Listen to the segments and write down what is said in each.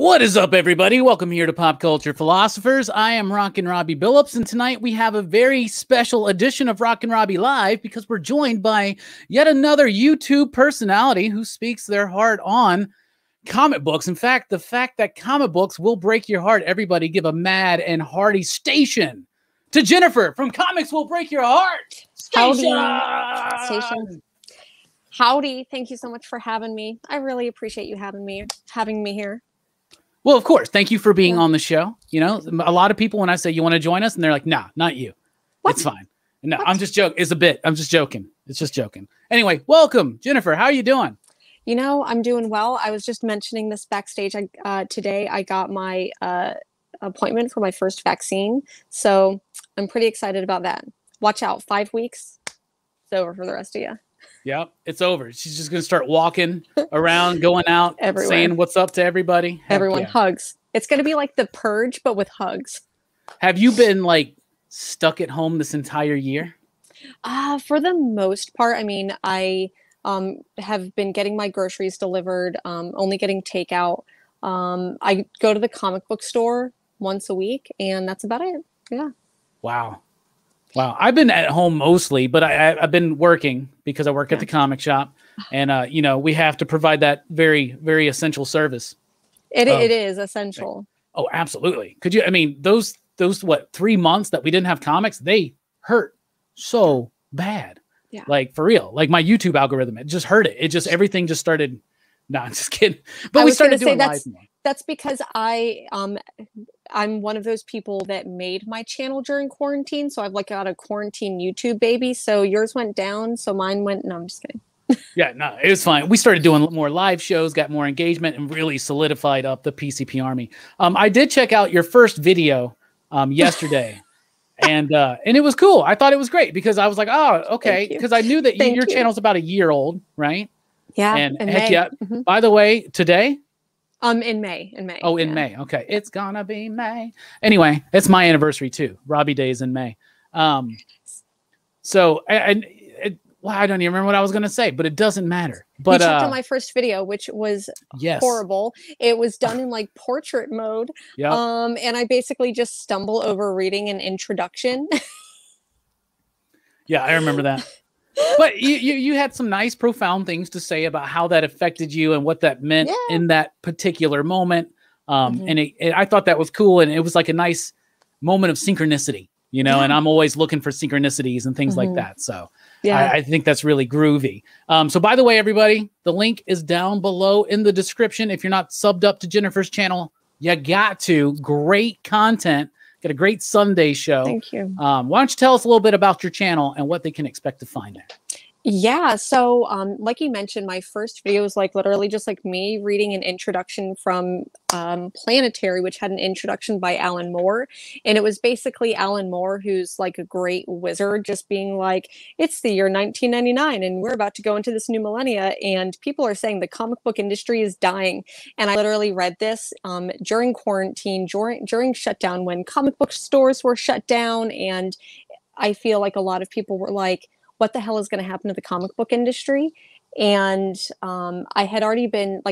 What is up, everybody? Welcome here to Pop Culture Philosophers. I am Rockin Robbie Billups, and tonight we have a very special edition of Rockin Robbie Live because we're joined by yet another YouTube personality who speaks their heart on comic books. In fact, the fact that comic books will break your heart. Everybody give a mad and hearty station to Jennifer from Comics Will Break Your Heart. Station. Howdy. Thank you so much for having me. I really appreciate you having me here. Well, of course. Thank you for being on the show. You know, a lot of people, when I say you want to join us, and they're like, nah, not you. What? It's fine. No, what? I'm just joking. It's a bit. I'm just joking. It's just joking. Anyway, welcome, Jennifer. How are you doing? You know, I'm doing well. I was just mentioning this backstage. Today I got my appointment for my first vaccine. So I'm pretty excited about that. Watch out. 5 weeks. It's over for the rest of you. Yeah, it's over. She's just going to start walking around, going out, everywhere, saying what's up to everybody. Everyone hugs. It's going to be like The Purge, but with hugs. Have you been like stuck at home this entire year? For the most part. I mean, I have been getting my groceries delivered, only getting takeout. I go to the comic book store once a week, and that's about it. Yeah. Wow. Wow. I've been at home mostly, but I've been working because I work at the comic shop, and you know, we have to provide that very, very essential service. It is essential. Oh, absolutely. Could you? I mean, those what 3 months that we didn't have comics, they hurt so bad. Yeah. Like for real. Like my YouTube algorithm, it just hurt it. It just everything just started. No, I'm just kidding. But we started doing live more. That's because I'm one of those people that made my channel during quarantine. So I've like got a quarantine YouTube baby. So yours went down. So mine went. No, I'm just kidding. Yeah, no, it was fine. We started doing more live shows, got more engagement, and really solidified up the PCP army. I did check out your first video yesterday. And it was cool. I thought it was great because I was like, oh, okay. Because I knew that your channel's about a year old, right? Yeah. And heck yeah. By the way, today? In May. Oh, in May. Okay. It's gonna be May. Anyway, it's my anniversary too. Robbie Day is in May. So well, I don't even remember what I was gonna say, but it doesn't matter. But you checked out my first video, which was horrible. It was done in like portrait mode. Yeah. And I basically just stumble over reading an introduction. Yeah, I remember that. But you had some nice, profound things to say about how that affected you and what that meant in that particular moment. And I thought that was cool. And it was like a nice moment of synchronicity, you know, and I'm always looking for synchronicities and things like that. So I think that's really groovy. So by the way, everybody, the link is down below in the description. If you're not subbed up to Jennifer's channel, you got to. Great content. Got a great Sunday show. Thank you. Why don't you tell us a little bit about your channel and what they can expect to find there? Yeah. So, like you mentioned, my first video was like literally just like me reading an introduction from Planetary, which had an introduction by Alan Moore. And it was basically Alan Moore, who's like a great wizard, just being like, it's the year 1999 and we're about to go into this new millennia. And people are saying the comic book industry is dying. And I literally read this during quarantine, during shutdown, when comic book stores were shut down. And I feel like a lot of people were like, what the hell is going to happen to the comic book industry? And I had already been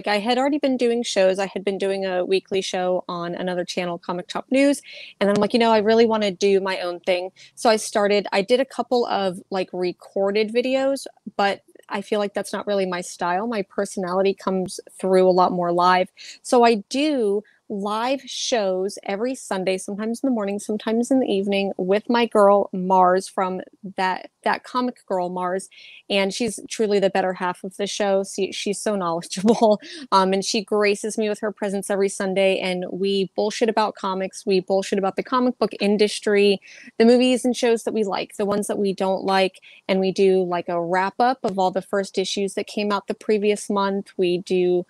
doing shows. I had been doing a weekly show on another channel, Comic Shop News. And I'm like, you know, I really want to do my own thing. So I did a couple of like recorded videos, but I feel like that's not really my style. My personality comes through a lot more live. So I do live shows every Sunday, sometimes in the morning, sometimes in the evening, with my girl Mars from that comic girl Mars, and she's truly the better half of the show. She's so knowledgeable, and she graces me with her presence every Sunday. And we bullshit about comics, we bullshit about the comic book industry, the movies and shows that we like, the ones that we don't like, and we do like a wrap up of all the first issues that came out the previous month. We do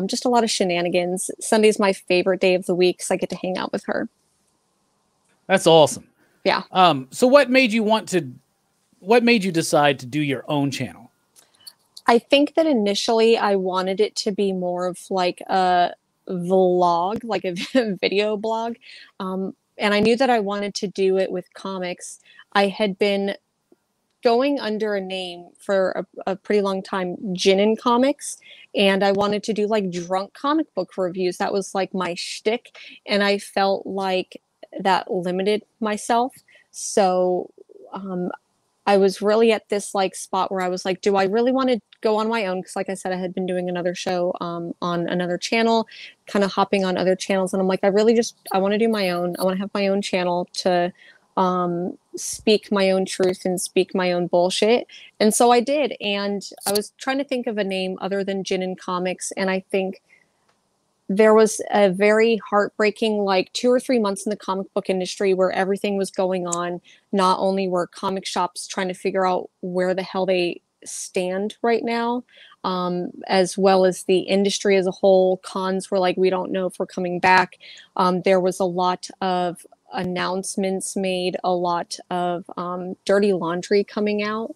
just a lot of shenanigans. Sunday's my favorite day of the week because I get to hang out with her. That's awesome. Yeah. So what made you decide to do your own channel? I think that initially I wanted it to be more of like a vlog, like a video blog. And I knew that I wanted to do it with comics. I had been going under a name for a pretty long time, Gin Comics, and I wanted to do like drunk comic book reviews. That was like my shtick, and I felt like that limited myself. So I was really at this like spot where I was like, do I really want to go on my own? Because like I said, I had been doing another show on another channel, kind of hopping on other channels. And I'm like, I want to do my own. I want to have my own channel to speak my own truth and speak my own bullshit. And so I did. And I was trying to think of a name other than Gin Comics. And I think there was a very heartbreaking, like 2 or 3 months in the comic book industry where everything was going on. Not only were comic shops trying to figure out where the hell they stand right now, as well as the industry as a whole. Cons were like, we don't know if we're coming back. There was a lot of announcements made, a lot of dirty laundry coming out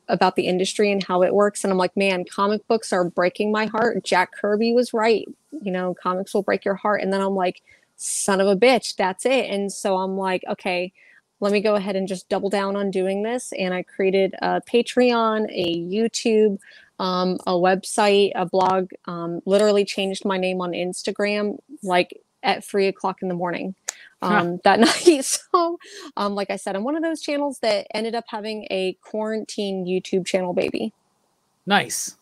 about the industry and how it works. And I'm like, man, comic books are breaking my heart. Jack Kirby was right. You know, comics will break your heart. And then I'm like, son of a bitch, that's it. And so I'm like, okay, let me go ahead and just double down on doing this. And I created a Patreon, a YouTube, a website, a blog, literally changed my name on Instagram, like at 3 o'clock in the morning. That night. So, like I said, I'm one of those channels that ended up having a quarantine YouTube channel baby. Nice.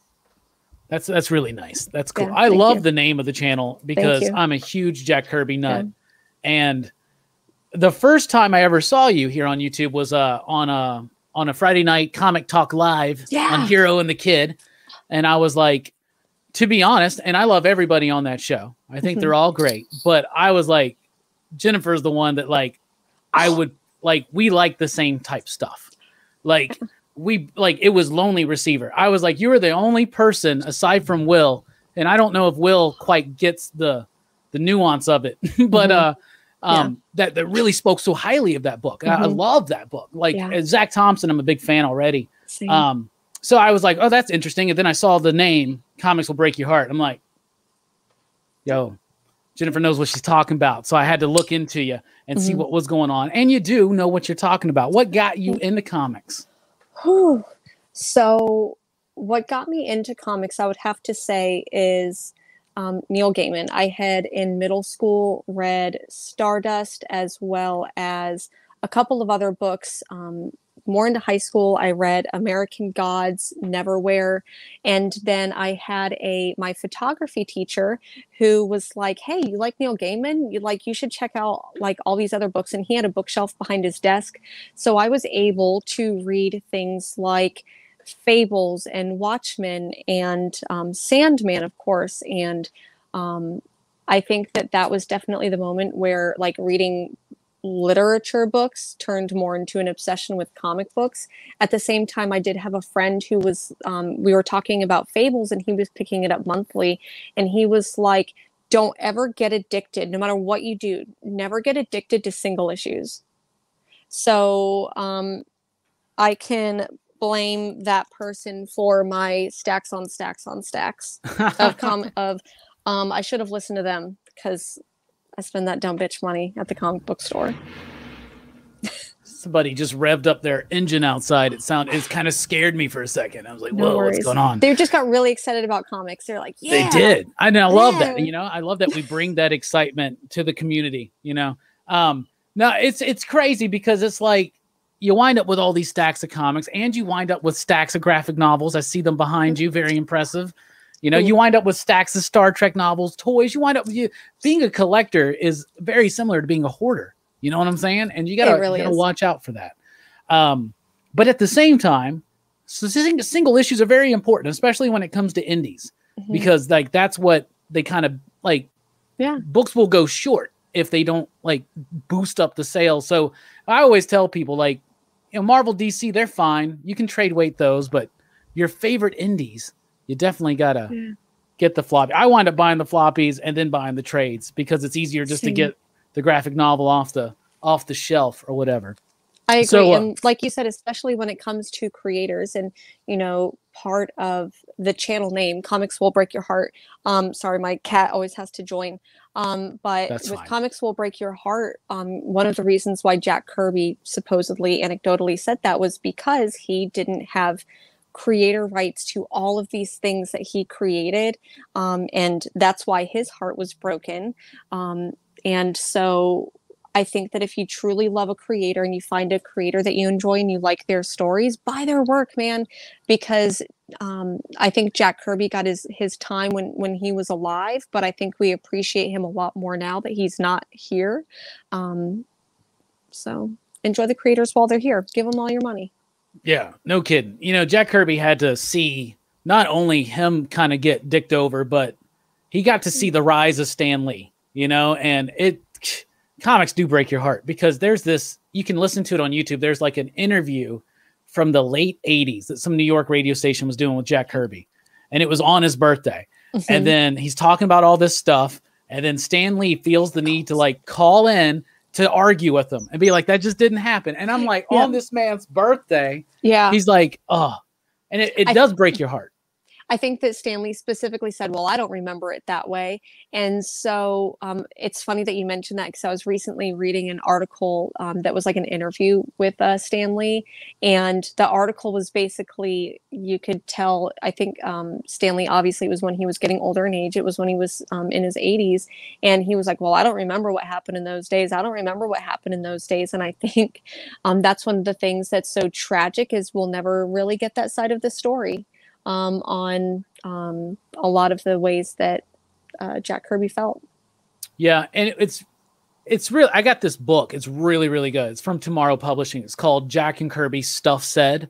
That's really nice. That's cool. Yeah, I love the name of the channel because I'm a huge Jack Kirby nut. Yeah. And the first time I ever saw you here on YouTube was on a Friday night Comic Talk Live on Hero and the Kid. And I was like, to be honest, and I love everybody on that show. I think they're all great. But I was like, Jennifer's the one that like I would like, we like the same type stuff. Like it was Lonely Receiver. I was like, you were the only person aside from Will, and I don't know if Will quite gets the nuance of it, but that really spoke so highly of that book. I love that book. Like Zach Thompson, I'm a big fan already. Same. So I was like, oh, that's interesting. And then I saw the name Comics Will Break Your Heart. I'm like, yo, Jennifer knows what she's talking about. So I had to look into you and see what was going on. And you do know what you're talking about. What got you into comics? So what got me into comics, I would have to say, is Neil Gaiman. I had in middle school read Stardust as well as a couple of other books. More into high school, I read American Gods, Neverwhere. And then I had my photography teacher who was like, hey, you like Neil Gaiman? You should check out like all these other books. And he had a bookshelf behind his desk. So I was able to read things like Fables and Watchmen and Sandman, of course. And I think that was definitely the moment where like reading literature books turned more into an obsession with comic books. At the same time, I did have a friend who was, we were talking about Fables and he was picking it up monthly. And he was like, don't ever get addicted, no matter what you do, never get addicted to single issues. So I can blame that person for my stacks on stacks on stacks of I should have listened to them because I spend that dumb bitch money at the comic book store. Somebody just revved up their engine outside. It kind of scared me for a second. I was like, whoa, what's going on? They just got really excited about comics. They're like, yeah. They did. I love that. You know, I love that we bring that excitement to the community, you know. No, it's crazy because it's like you wind up with all these stacks of comics and you wind up with stacks of graphic novels. I see them behind you. Very impressive. You know, you wind up with stacks of Star Trek novels, toys. You wind up with being a collector is very similar to being a hoarder. You know what I'm saying? And you gotta watch out for that. But at the same time, single issues are very important, especially when it comes to indies, because like that's what they kind of like. Yeah, books will go short if they don't like boost up the sales. So I always tell people like, you know, Marvel, DC, they're fine. You can trade weight those, but your favorite indies, you definitely gotta get the floppy. I wind up buying the floppies and then buying the trades because it's easier just to get the graphic novel off the shelf or whatever. I agree. So, and like you said, especially when it comes to creators and, you know, part of the channel name, Comics Will Break Your Heart. Sorry, my cat always has to join. But That's with fine. Comics Will Break Your Heart, one of the reasons why Jack Kirby supposedly anecdotally said that was because he didn't have creator rights to all of these things that he created. And that's why his heart was broken. And so I think that if you truly love a creator and you find a creator that you enjoy and you like their stories, buy their work, man. Because I think Jack Kirby got his time when he was alive, but I think we appreciate him a lot more now that he's not here. So enjoy the creators while they're here. Give them all your money. Yeah, no kidding. You know, Jack Kirby had to see not only him kind of get dicked over, but he got to see the rise of Stan Lee, you know, and comics do break your heart because there's this, you can listen to it on YouTube. There's like an interview from the late 80s that some New York radio station was doing with Jack Kirby. And it was on his birthday. Mm-hmm. And then he's talking about all this stuff. And then Stan Lee feels the need to like call in to argue with him and be like, that just didn't happen. And I'm like, on this man's birthday, he's like, oh, and it does break your heart. I think that Stan Lee specifically said, well, I don't remember it that way. And so it's funny that you mentioned that because I was recently reading an article that was like an interview with Stan Lee. And the article was basically, you could tell, I think Stan Lee obviously was when he was getting older in age. It was when he was in his 80s. And he was like, well, I don't remember what happened in those days. I don't remember what happened in those days. And I think that's one of the things that's so tragic is we'll never really get that side of the story. On a lot of the ways that Jack Kirby felt. Yeah, and it's real. I got this book. It's really, really good. It's from Tomorrow Publishing. It's called Jack and Kirby Stuff Said.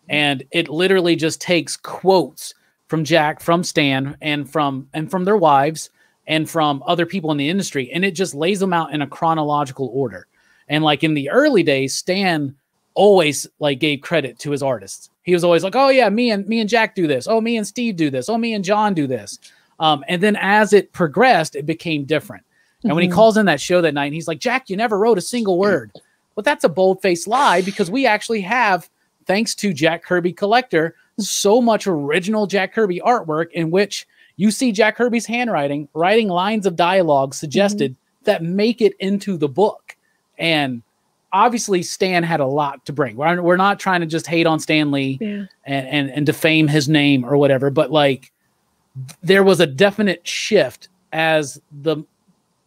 And it literally just takes quotes from Jack, from Stan, and from their wives, and from other people in the industry. And it just lays them out in a chronological order. And like in the early days, Stan always like gave credit to his artists. He was always like, oh yeah, me and Jack do this. Oh, me and Steve do this. Oh, me and John do this. And then as it progressed, it became different. And when he calls in that show that night, and he's like, Jack, you never wrote a single word. Well, that's a bold-faced lie because we actually have, thanks to Jack Kirby Collector, so much original Jack Kirby artwork in which you see Jack Kirby's handwriting, writing lines of dialogue suggested that make it into the book. And obviously Stan had a lot to bring. We're not trying to just hate on Stan Lee and defame his name or whatever, but like there was a definite shift as the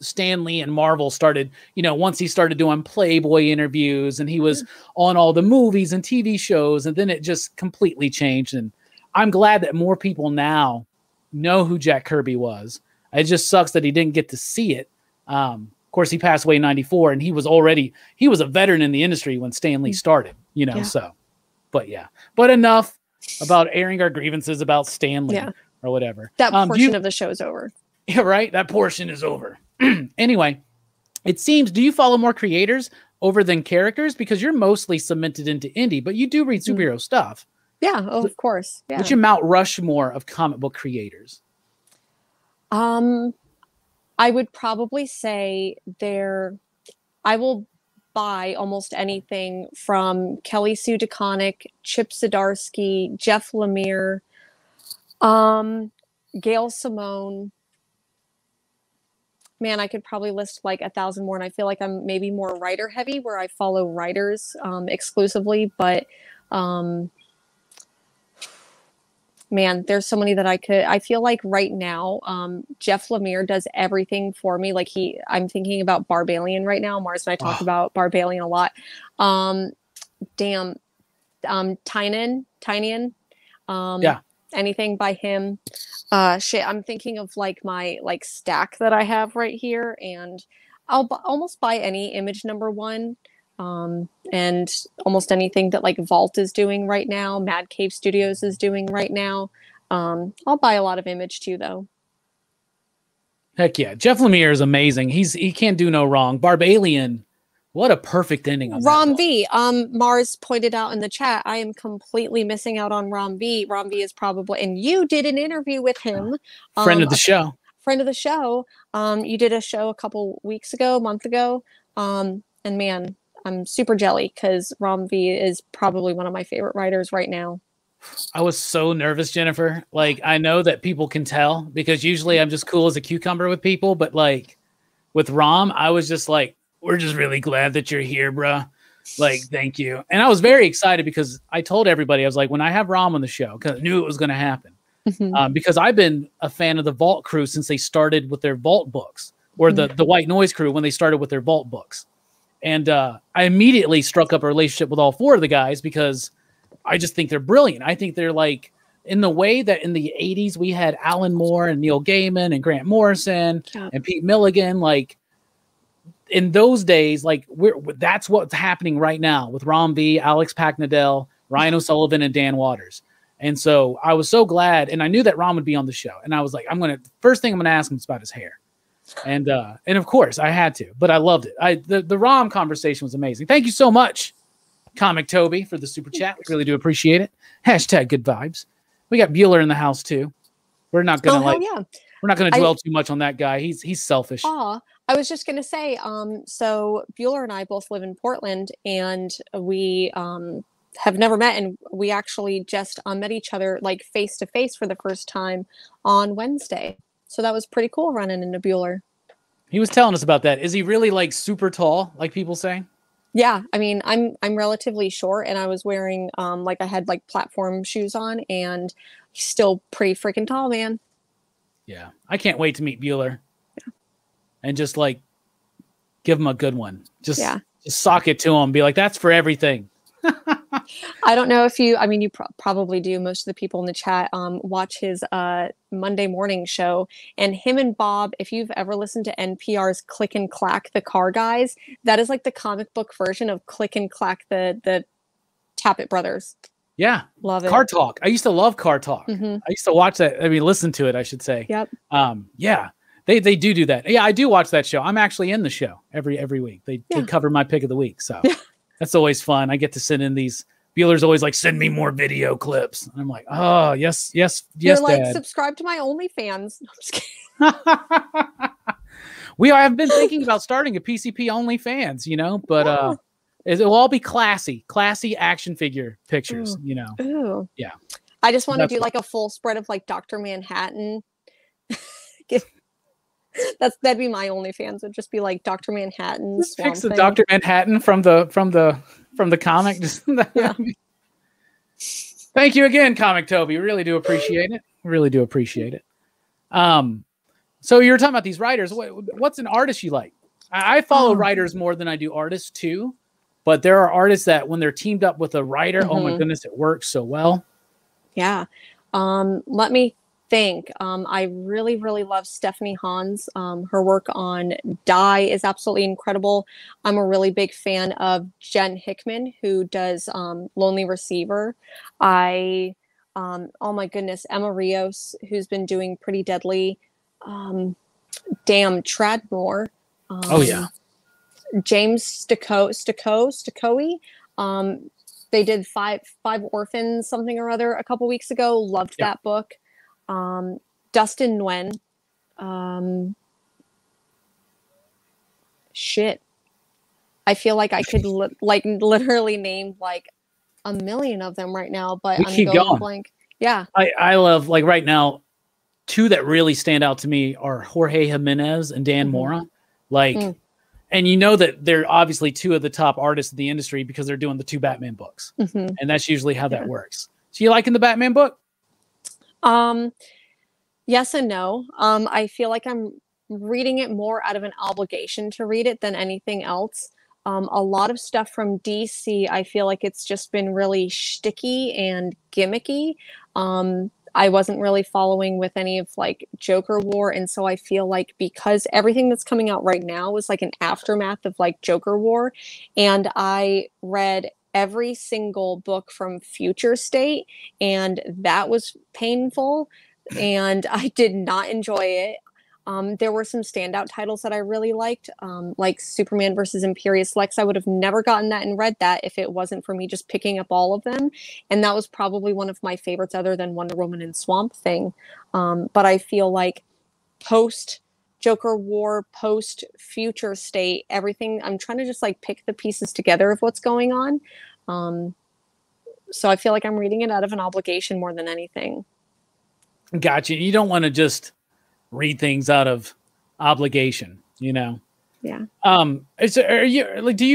Stan Lee and Marvel started, you know, once he started doing Playboy interviews and he was on all the movies and TV shows, and then it just completely changed. And I'm glad that more people now know who Jack Kirby was. It just sucks that he didn't get to see it. Of course, he passed away in 94, and he was a veteran in the industry when Stan Lee started, you know, so, but enough about airing our grievances about Stan Lee or whatever. That portion of the show is over. Yeah, right. That portion is over. Anyway, it seems, do you follow more creators over than characters? Because you're mostly cemented into indie, but you do read superhero stuff. Yeah, of course. Yeah. What's your Mount Rushmore of comic book creators? I would probably say I will buy almost anything from Kelly Sue DeConnick, Chip Zdarsky, Jeff Lemire, Gail Simone. Man, I could probably list like 1,000 more, and I feel like I'm maybe more writer heavy where I follow writers exclusively, but man, there's so many that I feel like right now, Jeff Lemire does everything for me. Like I'm thinking about Barbalian right now. Mars and I talk about Barbalian a lot. Tynion. Anything by him. I'm thinking of like my like stack that I have right here, and I'll almost buy any Image #1. And almost anything that like Vault is doing right now, Mad Cave Studios is doing right now. I'll buy a lot of Image too, though. Heck yeah. Jeff Lemire is amazing. He can't do no wrong. Barbalian, what a perfect ending on Rom V. Mars pointed out in the chat, I am completely missing out on Rom V. Rom V is probably, and you did an interview with him. Friend of the show. Friend of the show. You did a show a month ago. And man, I'm super jelly because Rom V is probably one of my favorite writers right now. I was so nervous, Jennifer. Like, I know that people can tell because usually I'm just cool as a cucumber with people, but like with Rom, I was just like, we're just really glad that you're here, bruh. Like, thank you. And I was very excited because I told everybody, I was like, when I have Rom on the show, because I knew it was going to happen. Because I've been a fan of the Vault crew since they started with their Vault books, or the White Noise crew when they started with their Vault books. And I immediately struck up a relationship with all four of the guys because I just think they're brilliant. I think they're like, in the way that in the 80s we had Alan Moore and Neil Gaiman and Grant Morrison and Pete Milligan, like in those days, like that's what's happening right now with Ron V, Alex Packnadell, Ryan O'Sullivan, and Dan Waters. And so I was so glad, and I knew that Ron would be on the show. And I was like, first thing I'm gonna ask him is about his hair. And of course I had to, but I loved it. The Rom conversation was amazing. Thank you so much, Comic Toby, for the super chat. We really do appreciate it. Hashtag good vibes. We got Bueller in the house too. We're not gonna we're not gonna dwell too much on that guy. He's selfish. I was just gonna say, so Bueller and I both live in Portland, and we have never met, and we actually just met each other like face to face for the first time on Wednesday. So that was pretty cool running into Bueller. He was telling us about that. Is he really like super tall, like people say? Yeah, I mean, I'm relatively short, and I was wearing like I had like platform shoes on, and he's still pretty freaking tall, man. Yeah, I can't wait to meet Bueller, and just like give him a good one. Just sock it to him. Be like, that's for everything. I don't know if you, I mean, you probably do. Most of the people in the chat watch his Monday morning show, and him and Bob, if you've ever listened to NPR's Click and Clack, the Car Guys, that is like the comic book version of Click and Clack, the Tappet Brothers. Yeah. Love it. Car Talk. I used to love Car Talk. I used to watch that. I mean, listen to it, I should say. Yep. Yeah. They do that. Yeah, I do watch that show. I'm actually in the show every week. They cover my pick of the week. So that's always fun. I get to send in these. Bueller's always like, send me more video clips. And I'm like, oh, yes, You're like, Dad. subscribe to my OnlyFans. I'm just kidding. I've been thinking about starting a PCP OnlyFans, but it will all be classy action figure pictures, Ooh. Yeah. I just want to do like a full spread of like Dr. Manhattan. That'd be my OnlyFans. Would just be like Dr. Manhattan. Fix the Dr. Manhattan from the comic. Thank you again, Comic Toby. Really do appreciate it. Really do appreciate it. So you were talking about these writers. What's an artist you like? I follow writers more than I do artists too, but there are artists that when they're teamed up with a writer, oh my goodness, it works so well. Yeah. Let me think. I really, really love Stephanie Hans. Her work on Die is absolutely incredible. I'm a really big fan of Jen Hickman, who does Lonely Receiver. Oh my goodness, Emma Rios, who's been doing Pretty Deadly. Tradmore. James Stokoe. They did five Orphans, something or other, a couple weeks ago. Loved that book. Dustin Nguyen. I feel like I could literally name like a million of them right now, but I'm going blank. Yeah. I love, like, right now, two that really stand out to me are Jorge Jimenez and Dan Mora. And you know that they're obviously two of the top artists in the industry because they're doing the two Batman books. And that's usually how that works. So you liking the Batman book? Yes and no. I feel like I'm reading it more out of an obligation to read it than anything else. A lot of stuff from DC, I feel like it's just been really shticky and gimmicky. I wasn't really following with any of like Joker War, and so I feel like because everything that's coming out right now is like an aftermath of like Joker War, and I read every single book from Future State, and that was painful, and I did not enjoy it. There were some standout titles that I really liked, like Superman versus Imperious Lex. I would have never gotten that and read that if it wasn't for me just picking up all of them. And that was probably one of my favorites other than Wonder Woman and Swamp Thing. But I feel like post Joker War, post Future State, everything, I'm trying to just like pick the pieces together of what's going on. So I feel like I'm reading it out of an obligation more than anything. Gotcha. You don't want to just read things out of obligation, you know? Yeah. Are you like, do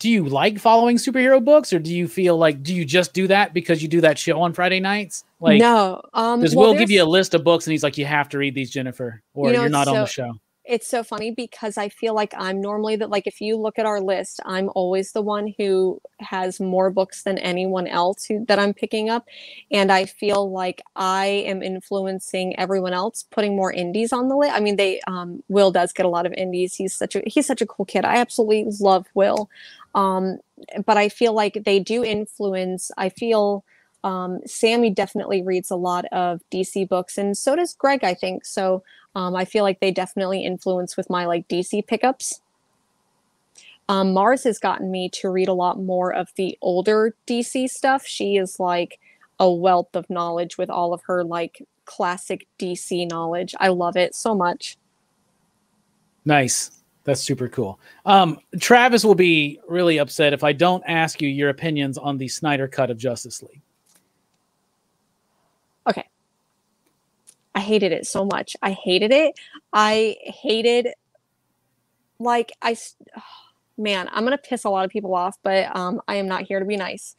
you like following superhero books, or do you feel like, do you just do that because you do that show on Friday nights? Like, no, does Will give you a list of books and he's like, you have to read these, Jennifer, or you're not on the show? It's so funny because I feel like I'm normally that, like, if you look at our list, I'm always the one who has more books than anyone else that I'm picking up. And I feel like I am influencing everyone else, putting more indies on the list. I mean, Will does get a lot of indies. He's such a cool kid. I absolutely love Will. But I feel like they do influence. I feel Sammy definitely reads a lot of DC books, and so does Greg, I think. So I feel like they definitely influence with my like DC pickups. Mars has gotten me to read a lot more of the older DC stuff. She is like a wealth of knowledge with all of her like classic DC knowledge. I love it so much. Nice. That's super cool. Travis will be really upset if I don't ask you your opinions on the Snyder cut of Justice League. Okay. I hated it so much. I hated it. I hated, like, man, I'm going to piss a lot of people off, but I am not here to be nice.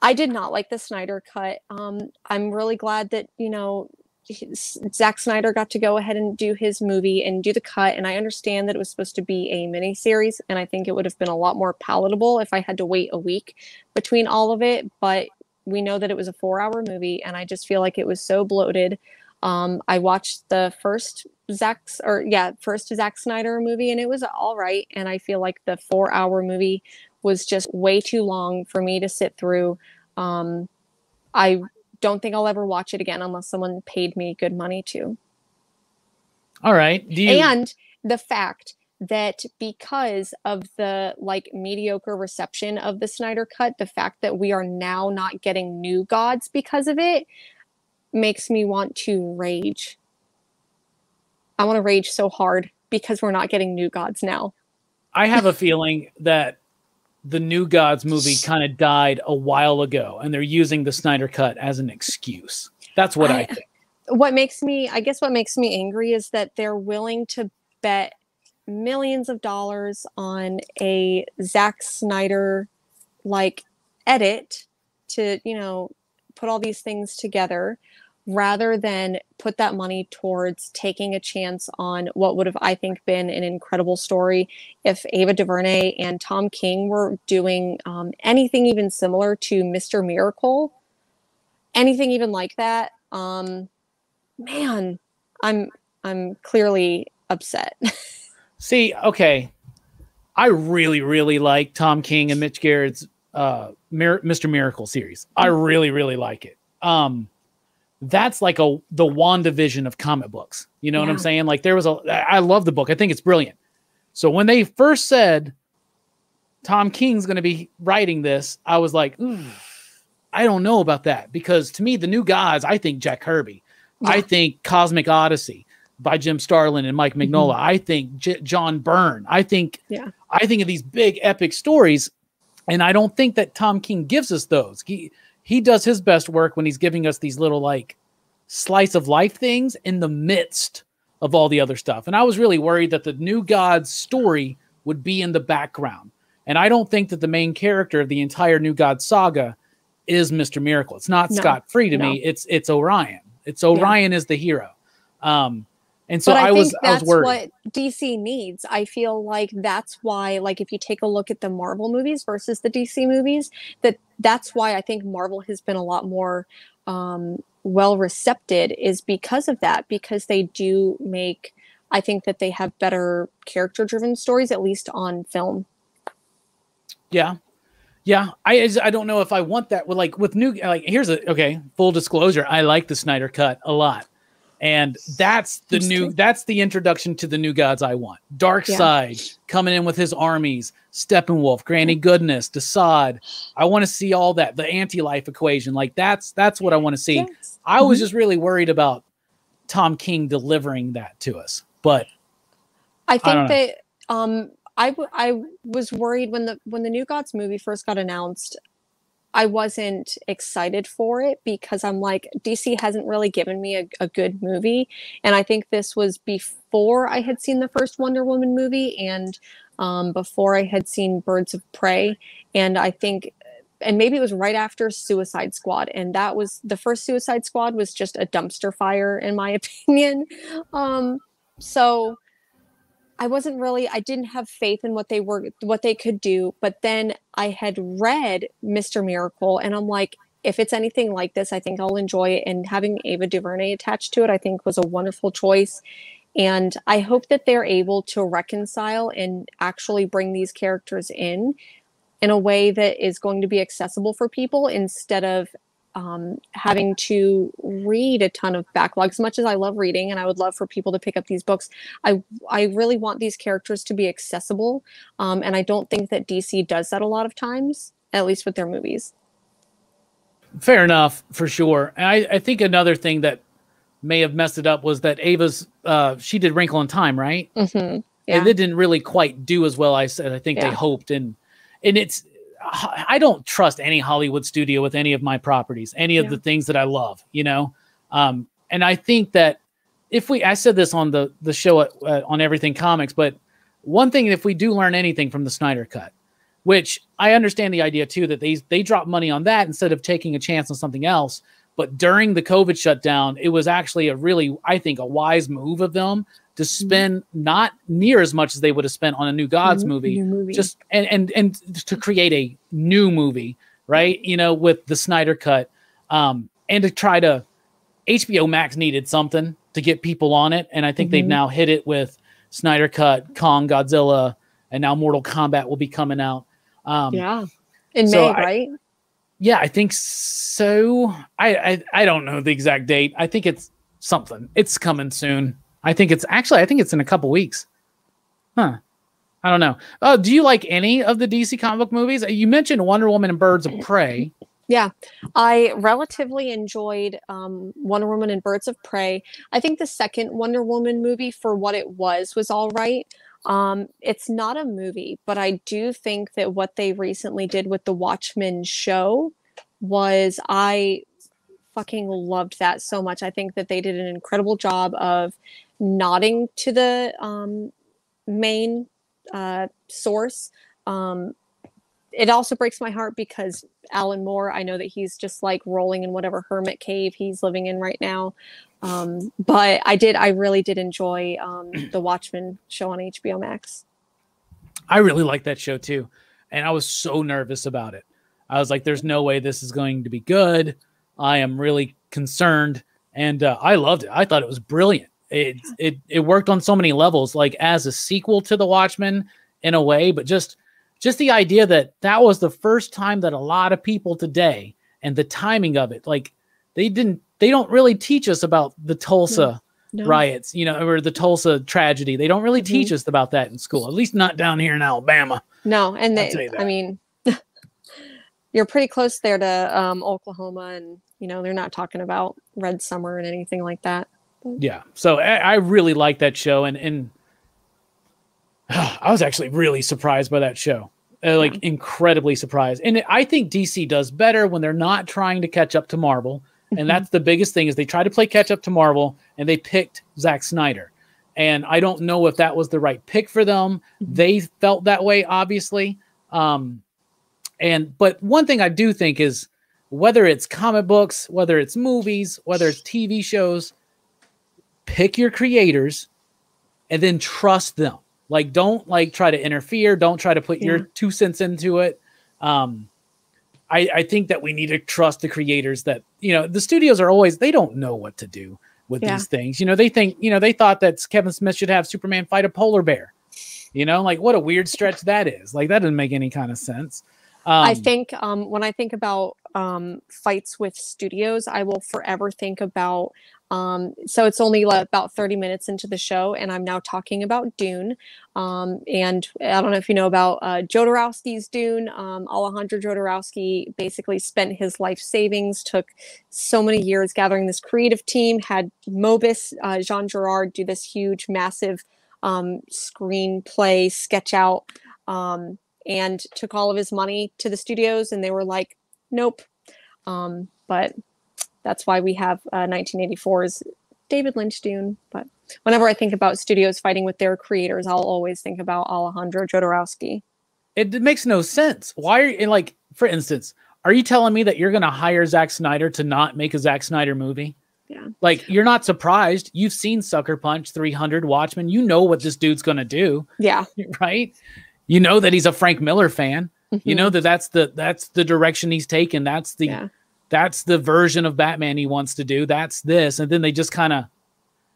I did not like the Snyder cut. I'm really glad that, you know, Zack Snyder got to go ahead and do his movie and do the cut. And I understand that it was supposed to be a miniseries, and I think it would have been a lot more palatable if I had to wait a week between all of it. But we know that it was a 4-hour movie, and I just feel like it was so bloated. I watched the first Zack Snyder movie, and it was all right. And I feel like the 4-hour movie was just way too long for me to sit through. I don't think I'll ever watch it again unless someone paid me good money to. All right. And the fact that because of the like mediocre reception of the Snyder cut, the fact that we are now not getting New Gods because of it makes me want to rage. I want to rage so hard because we're not getting New Gods now. I have a feeling that the New Gods movie kind of died a while ago, and they're using the Snyder cut as an excuse. That's what I think. What makes me angry is that they're willing to bet millions of dollars on a Zack Snyder like edit to, you know, put all these things together, rather than put that money towards taking a chance on what would have, I think, been an incredible story if Ava DuVernay and Tom King were doing anything even similar to Mr. Miracle, anything even like that. Man, I'm clearly upset. See, okay, I really, really like Tom King and Mitch Garrett's Mr. Miracle series. I really, really like it. That's like the WandaVision of comic books. You know what I'm saying? Like I love the book. I think it's brilliant. So when they first said Tom King's going to be writing this, I was like, I don't know about that, because to me, the New Gods, I think Jack Kirby, I think Cosmic Odyssey by Jim Starlin and Mike Mignola. I think John Byrne. I think of these big epic stories, and I don't think that Tom King gives us those. He does his best work when he's giving us these little like slice of life things in the midst of all the other stuff. And I was really worried that the New Gods story would be in the background. And I don't think that the main character of the entire New Gods saga is Mr. Miracle. It's not Scott Free to me. It's Orion. It's Orion is the hero. And so I was worried. What DC needs. I feel like that's why, like, if you take a look at the Marvel movies versus the DC movies, that's why I think Marvel has been a lot more well received, is because of that, because they do make, I think that they have better character driven stories, at least on film. Yeah. Yeah. I don't know if I want that here's full disclosure. I like the Snyder cut a lot. And that's the introduction to the New Gods I want. Darkseid coming in with his armies, Steppenwolf, Granny Goodness, Desaad. I want to see all that, the anti-life equation. Like that's what I want to see. Yes. I was just really worried about Tom King delivering that to us. But I think that I was worried when the New Gods movie first got announced. I wasn't excited for it because I'm like, DC hasn't really given me a good movie. And I think this was before I had seen the first Wonder Woman movie and before I had seen Birds of Prey. And I think, and maybe it was right after Suicide Squad. And that was the first Suicide Squad was just a dumpster fire, in my opinion. So I didn't have faith in what they could do. But then I had read Mr. Miracle and I'm like, if it's anything like this, I think I'll enjoy it. And having Ava DuVernay attached to it, I think was a wonderful choice. And I hope that they're able to reconcile and actually bring these characters in a way that is going to be accessible for people instead of having to read a ton of backlog. As much as I love reading and I would love for people to pick up these books, I really want these characters to be accessible. And I don't think that DC does that a lot of times, at least with their movies. Fair enough, for sure. And I think another thing that may have messed it up was that Ava's, she did Wrinkle in Time, right? Mm-hmm. Yeah. And it didn't really quite do as well as I think they hoped. And it's, I don't trust any Hollywood studio with any of my properties, any of the things that I love, you know? And I think that I said this on the show on Everything Comics, but one thing, if we do learn anything from the Snyder Cut, which I understand the idea too, that they drop money on that instead of taking a chance on something else. But during the COVID shutdown, it was actually I think a wise move of them to spend not near as much as they would have spent on a New Gods movie, just and to create a new movie, right? You know, with the Snyder Cut, and to try to HBO Max needed something to get people on it, and I think they've now hit it with Snyder Cut, Kong, Godzilla, and now Mortal Kombat will be coming out. In May, right? Yeah, I think so. I don't know the exact date. I think it's something. It's coming soon. I think it's in a couple weeks. Huh. I don't know. Do you like any of the DC comic book movies? You mentioned Wonder Woman and Birds of Prey. Yeah, I relatively enjoyed Wonder Woman and Birds of Prey. I think the second Wonder Woman movie, for what it was all right. It's not a movie, but I do think that what they recently did with the Watchmen show I fucking loved that so much. I think that they did an incredible job of nodding to the main source. It also breaks my heart because Alan Moore, I know that he's just like rolling in whatever hermit cave he's living in right now. But I really did enjoy the Watchmen show on HBO Max. I really like that show too. And I was so nervous about it. I was like, there's no way this is going to be good. I am really concerned. And I loved it. I thought it was brilliant. It worked on so many levels, like as a sequel to The Watchmen in a way, but just the idea that was the first time that a lot of people today, and the timing of it, like they don't really teach us about the Tulsa riots, you know, or the Tulsa tragedy. They don't really teach us about that in school, at least not down here in Alabama. No. And I mean, you're pretty close there to Oklahoma, and, you know, they're not talking about Red Summer and anything like that. Yeah. So I really like that show. And I was actually really surprised by that show. Incredibly surprised. And I think DC does better when they're not trying to catch up to Marvel. And that's the biggest thing, is they try to play catch up to Marvel, and they picked Zack Snyder. And I don't know if that was the right pick for them. They felt that way, obviously. But one thing I do think is, whether it's comic books, whether it's movies, whether it's TV shows, pick your creators and then trust them. Like, don't try to interfere. Don't try to put your 2 cents into it. I think that we need to trust the creators. That, you know, the studios are always, they don't know what to do with these things. You know, they think, you know, they thought that Kevin Smith should have Superman fight a polar bear. You know, like, what a weird stretch that is. Like, that doesn't make any kind of sense. I think when I think about fights with studios, I will forever think about, so it's only about 30 minutes into the show, and I'm now talking about Dune. And I don't know if you know about Jodorowsky's Dune. Alejandro Jodorowsky basically spent his life savings, took so many years gathering this creative team, had Mobus, Jean Girard, do this huge, massive screenplay sketch out, and took all of his money to the studios, and they were like, Nope. But that's why we have 1984's David Lynch Dune. But whenever I think about studios fighting with their creators, I'll always think about Alejandro Jodorowsky. It makes no sense. Why are you, like, for instance, are you telling me that you're going to hire Zack Snyder to not make a Zack Snyder movie? Yeah. Like, you're not surprised. You've seen Sucker Punch, 300, Watchmen. You know what this dude's going to do. Yeah. Right? You know that he's a Frank Miller fan. You know that that's the direction he's taken. That's the version of Batman he wants to do. That's this. And then they just kind of,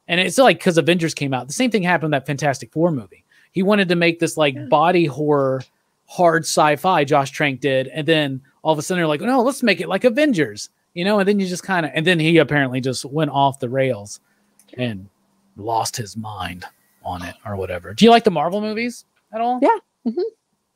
and it's like, because Avengers came out, the same thing happened in that Fantastic Four movie. He wanted to make this like body horror, hard sci-fi, Josh Trank did. And then all of a sudden they're like, no, let's make it like Avengers, you know? And then you just kind of, and then he apparently just went off the rails and lost his mind on it or whatever. Do you like the Marvel movies at all? Yeah.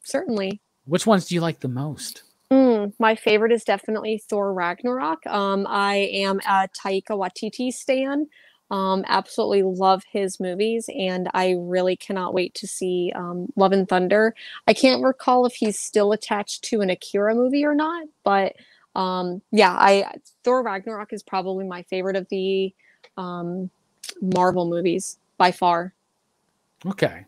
Certainly. Which ones do you like the most? My favorite is definitely Thor Ragnarok. I am a Taika Waititi stan. Absolutely love his movies, and I really cannot wait to see Love and Thunder. I can't recall if he's still attached to an Akira movie or not, but Thor Ragnarok is probably my favorite of the Marvel movies by far. Okay.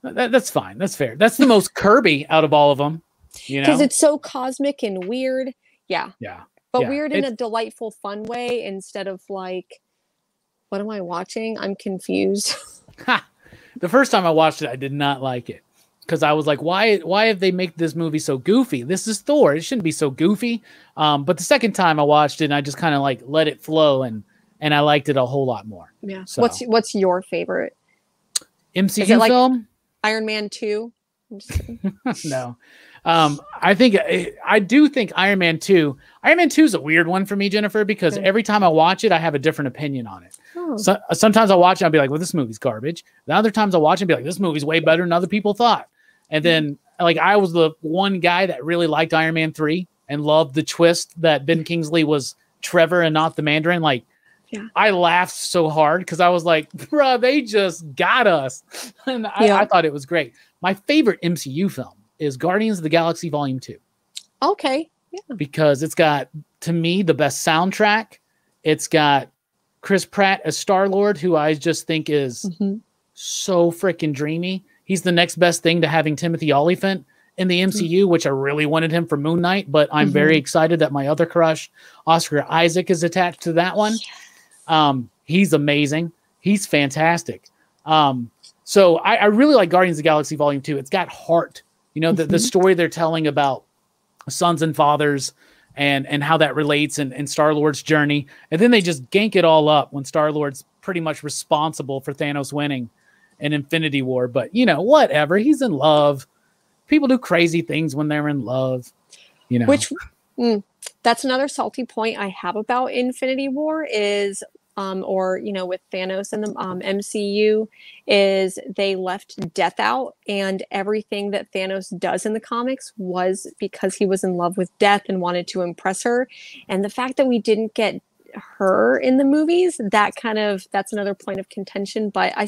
That's fine. That's fair. That's the most Kirby out of all of them. You know, because it's so cosmic and weird. Yeah. But weird in a delightful, fun way instead of like, what am I watching? I'm confused. The first time I watched it, I did not like it because I was like, why have they made this movie so goofy? This is Thor. It shouldn't be so goofy. But the second time I watched it, and I just kind of like let it flow, and I liked it a whole lot more. Yeah. So, what's your favorite MCU film? Like Iron Man 2? No. I do think Iron Man 2 is a weird one for me, Jennifer, because every time I watch it, I have a different opinion on it. So, sometimes I'll watch it, I'll be like, well, this movie's garbage. The other times I'll watch it and be like, this movie's way better than other people thought. And then like, I was the one guy that really liked Iron Man 3 and loved the twist that Ben Kingsley was Trevor and not the Mandarin. Like, I laughed so hard because I was like, bruh, they just got us. And I thought it was great. My favorite MCU film is Guardians of the Galaxy Volume 2. Okay. Yeah. Because it's got, to me, the best soundtrack. It's got Chris Pratt as Star-Lord, who I just think is so freaking dreamy. He's the next best thing to having Timothy Olyphant in the MCU, which I really wanted him for Moon Knight, but I'm very excited that my other crush, Oscar Isaac, is attached to that one. Yes. He's amazing. He's fantastic. So I really like Guardians of the Galaxy Volume 2. It's got heart. You know, the story they're telling about sons and fathers and how that relates and Star-Lord's journey. And then they just gank it all up when Star-Lord's pretty much responsible for Thanos winning in Infinity War. But, you know, whatever. He's in love. People do crazy things when they're in love. You know. Which, that's another salty point I have about Infinity War is... or, you know, with Thanos and the MCU, is they left death out, and everything that Thanos does in the comics was because he was in love with Death and wanted to impress her. And the fact that we didn't get her in the movies, that's another point of contention. But I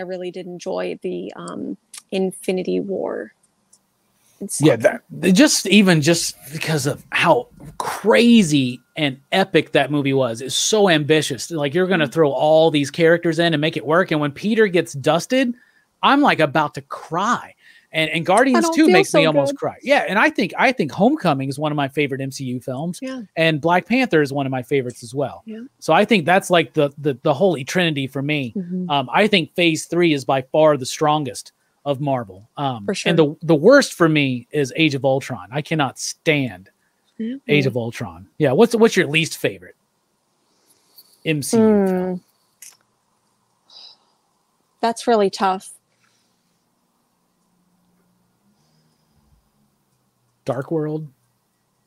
really did enjoy the Infinity War. Just because of how crazy and epic that movie was. It's so ambitious. Like, you're going to throw all these characters in and make it work. And when Peter gets dusted, I'm like about to cry. And Guardians 2 makes me almost cry. Yeah, and I think Homecoming is one of my favorite MCU films. Yeah. And Black Panther is one of my favorites as well. Yeah. So I think that's like the holy trinity for me. I think Phase 3 is by far the strongest of Marvel. For sure. And the worst for me is Age of Ultron. I cannot stand Age of Ultron. Yeah, what's your least favorite MCU film? That's really tough. Dark World,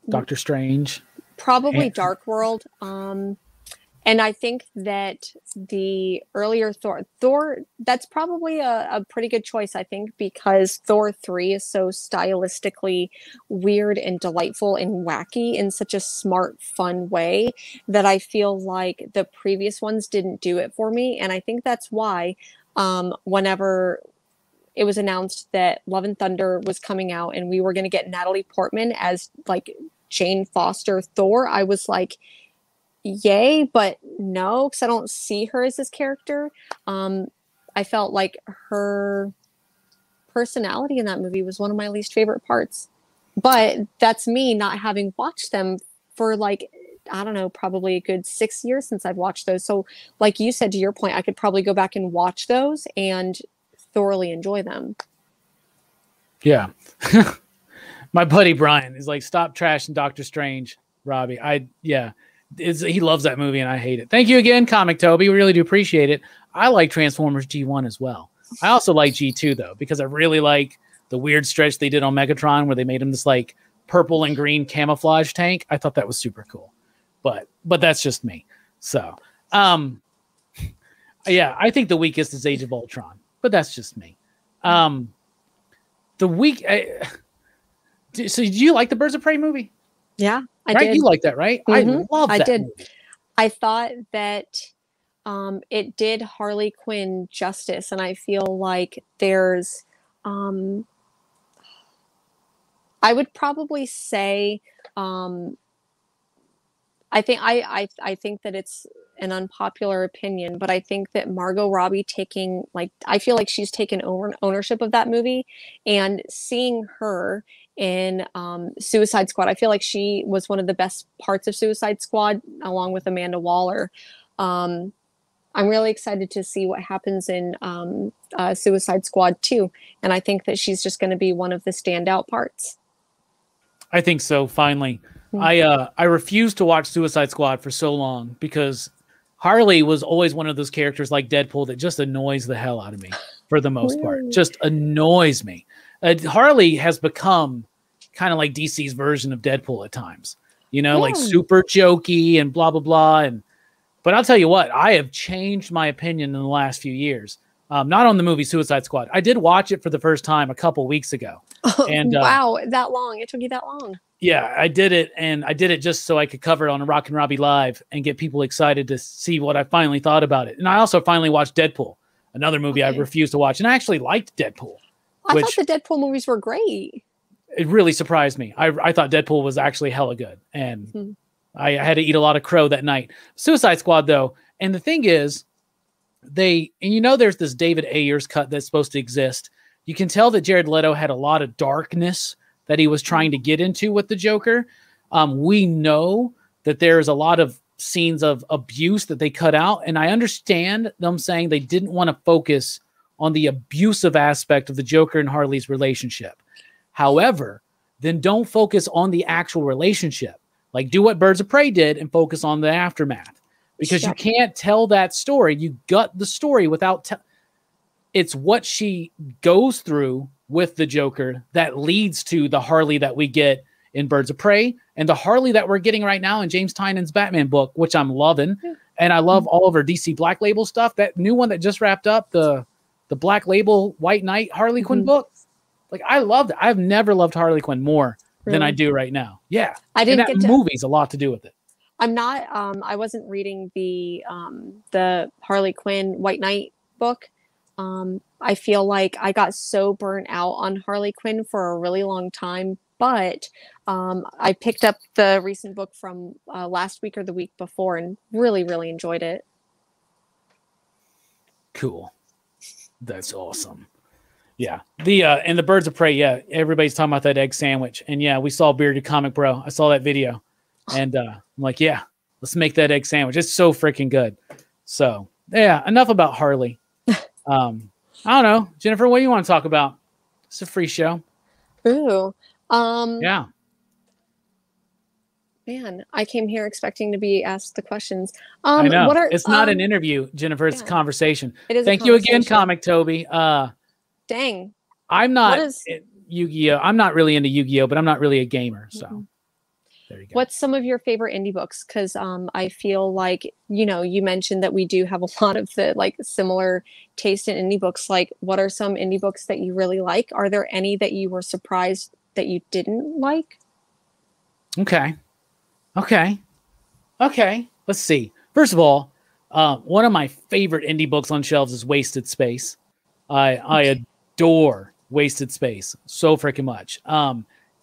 Doctor Strange. Probably Dark World. And I think that the earlier Thor, that's probably a pretty good choice, I think, because Thor 3 is so stylistically weird and delightful and wacky in such a smart, fun way that I feel like the previous ones didn't do it for me. And I think that's why whenever it was announced that Love and Thunder was coming out and we were going to get Natalie Portman as like Jane Foster Thor, I was like, yay, but no, because I don't see her as this character. I felt like her personality in that movie was one of my least favorite parts. But that's me not having watched them for like, I don't know, probably a good 6 years since I've watched those. So like you said, to your point, I could probably go back and watch those and thoroughly enjoy them. Yeah. My buddy Brian is like, stop trashing Doctor Strange, Robbie. He loves that movie and I hate it. Thank you again, Comic Toby. We really do appreciate it. I like Transformers G1 as well. I also like G2 though, because I really like the weird stretch they did on Megatron where they made him this like purple and green camouflage tank. I thought that was super cool. But that's just me. So, yeah, I think the weakest is Age of Ultron, but that's just me. So do you like the Birds of Prey movie? Yeah, I right? did. You like that, right? Mm-hmm. I love that. I did. Movie. I thought that it did Harley Quinn justice, and I feel like there's, I would probably say, I think that it's an unpopular opinion, but I think that Margot Robbie I feel like she's taken ownership of that movie, and seeing her in Suicide Squad, I feel like she was one of the best parts of Suicide Squad, along with Amanda Waller. I'm really excited to see what happens in Suicide Squad 2, and I think that she's just going to be one of the standout parts. I think so, finally. I refused to watch Suicide Squad for so long because Harley was always one of those characters like Deadpool that just annoys the hell out of me for the most part. Just annoys me. Harley has become kind of like DC's version of Deadpool at times. You know, like super jokey and blah, blah, blah. But I'll tell you what, I have changed my opinion in the last few years. Not on the movie Suicide Squad. I did watch it for the first time a couple weeks ago. And wow, that long. It took you that long. Yeah, I did it, and I did it just so I could cover it on a Rockin Robbie Live and get people excited to see what I finally thought about it. And I also finally watched Deadpool, another movie I refused to watch, and I actually liked Deadpool. I thought the Deadpool movies were great. It really surprised me. I thought Deadpool was actually hella good, and I had to eat a lot of crow that night. Suicide Squad, though, and the thing is, there's this David Ayers cut that's supposed to exist. You can tell that Jared Leto had a lot of darkness that he was trying to get into with the Joker. We know that there's a lot of scenes of abuse that they cut out. And I understand them saying they didn't want to focus on the abusive aspect of the Joker and Harley's relationship. However, then don't focus on the actual relationship. Like do what Birds of Prey did and focus on the aftermath. Because you can't tell that story. You gut the story without... It's what she goes through with the Joker that leads to the Harley that we get in Birds of Prey and the Harley that we're getting right now in James Tynion's Batman book, which I'm loving. And I love all of her DC Black Label stuff. That new one that just wrapped up, the Black Label White Knight Harley Quinn book. Like I loved it. I've never loved Harley Quinn more than I do right now. Yeah. I didn't get movie's a lot to do with it. I'm not, I wasn't reading the Harley Quinn White Knight book. I feel like I got so burnt out on Harley Quinn for a really long time, but I picked up the recent book from last week or the week before and really, really enjoyed it. Cool. That's awesome. Yeah. And the Birds of Prey, yeah, everybody's talking about that egg sandwich. And yeah, we saw Bearded Comic Bro. I saw that video. And I'm like, yeah, let's make that egg sandwich. It's so freaking good. So yeah, enough about Harley. I don't know. Jennifer, what do you want to talk about? It's a free show. Ooh. Yeah. Man, I came here expecting to be asked the questions. I know. It's not an interview, Jennifer. It's a conversation. It is. Thank you again, Comic Toby. Dang. I'm not Yu-Gi-Oh. I'm not really into Yu-Gi-Oh, but I'm not really a gamer. So there you go. What's some of your favorite indie books? Because I feel like, you mentioned that we do have a lot of the similar taste in indie books. Like, what are some indie books that you really like? Are there any that you were surprised that you didn't like? Okay. Let's see. First of all, one of my favorite indie books on shelves is Wasted Space. I adore Wasted Space so freaking much.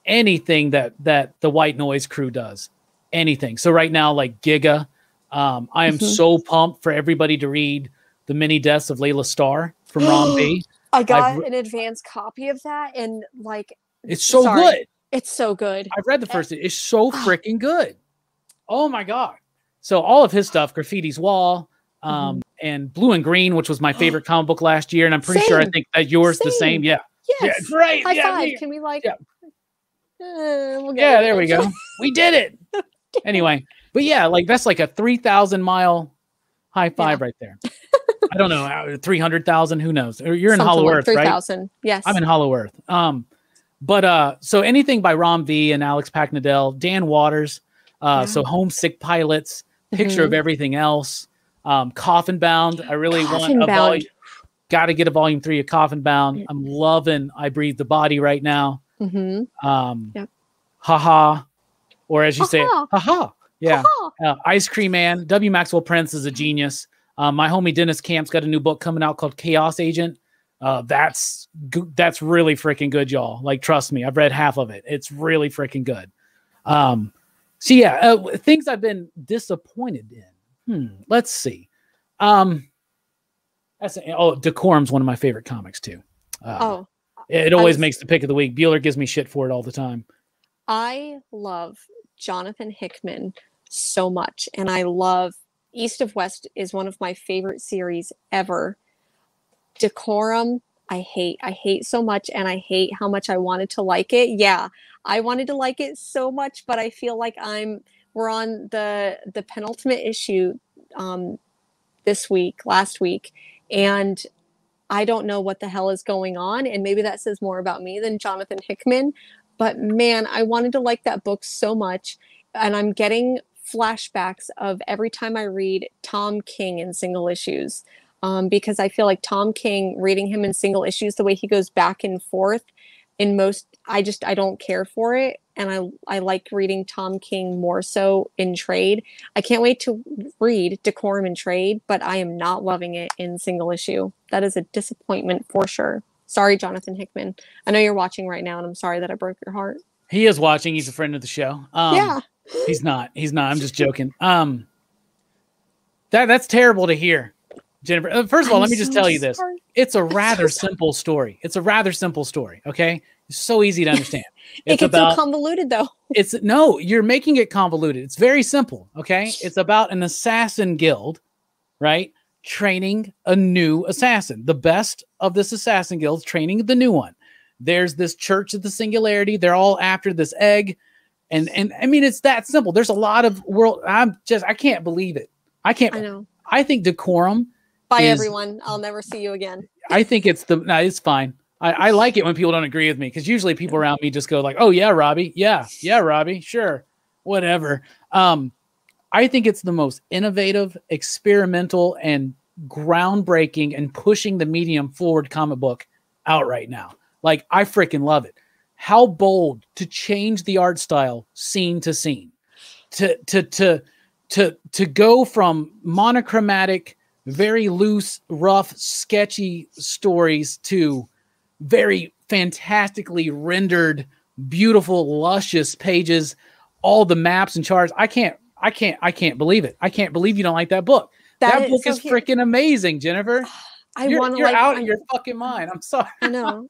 Anything that the White Noise crew does, anything. So right now, like Giga, I am so pumped for everybody to read The Many Deaths of Layla Starr from Rom V. I got an advanced copy of that, and like, it's so good. It's so good. I've read the first. It's so freaking good. Oh my God. So all of his stuff, Graffiti's Wall, and Blue and Green, which was my favorite comic book last year. And I'm pretty sure I think that yours the same. Yeah. Yes. Yeah, great. High five. Can we like, we'll there we go. We did it. Anyway, but yeah, like that's like a 3,000 mile high five right there. I don't know, 300,000, who knows? You're in Hollow Earth, 3,000. Right? Yes. I'm in Hollow Earth. But so anything by Rom V and Alex Packnadell, Dan Waters, so Homesick Pilots, Picture of Everything Else, Coffin Bound. I really want a volume. Got to get a volume 3 of Coffin Bound. I'm loving I Breathe the Body right now. Haha, or as you say, haha. Yeah. Ice Cream Man. W. Maxwell Prince is a genius. My homie Dennis Camp's got a new book coming out called Chaos Agent. That's really freaking good, y'all. Like, trust me, I've read half of it. It's really freaking good. So yeah, things I've been disappointed in. Let's see. Decorum's one of my favorite comics too. It always makes the pick of the week. Bueller gives me shit for it all the time. I love Jonathan Hickman so much, and I love East of West is one of my favorite series ever. Decorum, I hate so much, and I hate how much I wanted to like it. Yeah, I wanted to like it so much, but I feel like we're on the penultimate issue last week, and I don't know what the hell is going on, and maybe that says more about me than Jonathan Hickman, but man, I wanted to like that book so much, and I'm getting flashbacks of every time I read Tom King in single issues. Because I feel like Tom King, reading him in single issues, the way he goes back and forth in most, I don't care for it. And I like reading Tom King more so in trade. I can't wait to read Decorum in trade, but I am not loving it in single issue. That is a disappointment for sure. Sorry, Jonathan Hickman. I know you're watching right now, and I'm sorry that I broke your heart. He is watching. He's a friend of the show. Yeah. He's not. I'm just joking. That's terrible to hear. Jennifer, first of all, let me just tell you this. It's a rather simple story. Okay. It's so easy to understand. It gets so convoluted though. No, you're making it convoluted. It's very simple. Okay. It's about an assassin guild, right? Training a new assassin. The best of this assassin guild training the new one. There's this Church of the Singularity. They're all after this egg. And I mean, it's that simple. There's a lot of I can't believe it. I know. I think Decorum everyone. I'll never see you again. I think it's it's fine. I like it when people don't agree with me, because usually people around me just go like, oh yeah, Robbie. Yeah, Robbie. Sure. Whatever. I think it's the most innovative, experimental, and groundbreaking and pushing the medium forward comic book out right now. Like, I freaking love it. How bold to change the art style scene to scene, to go from monochromatic, very loose, rough, sketchy stories to very fantastically rendered, beautiful, luscious pages, all the maps and charts. I can't believe it. I can't believe you don't like that book. That book is freaking amazing, Jennifer. You're out of your fucking mind. I'm sorry. I know.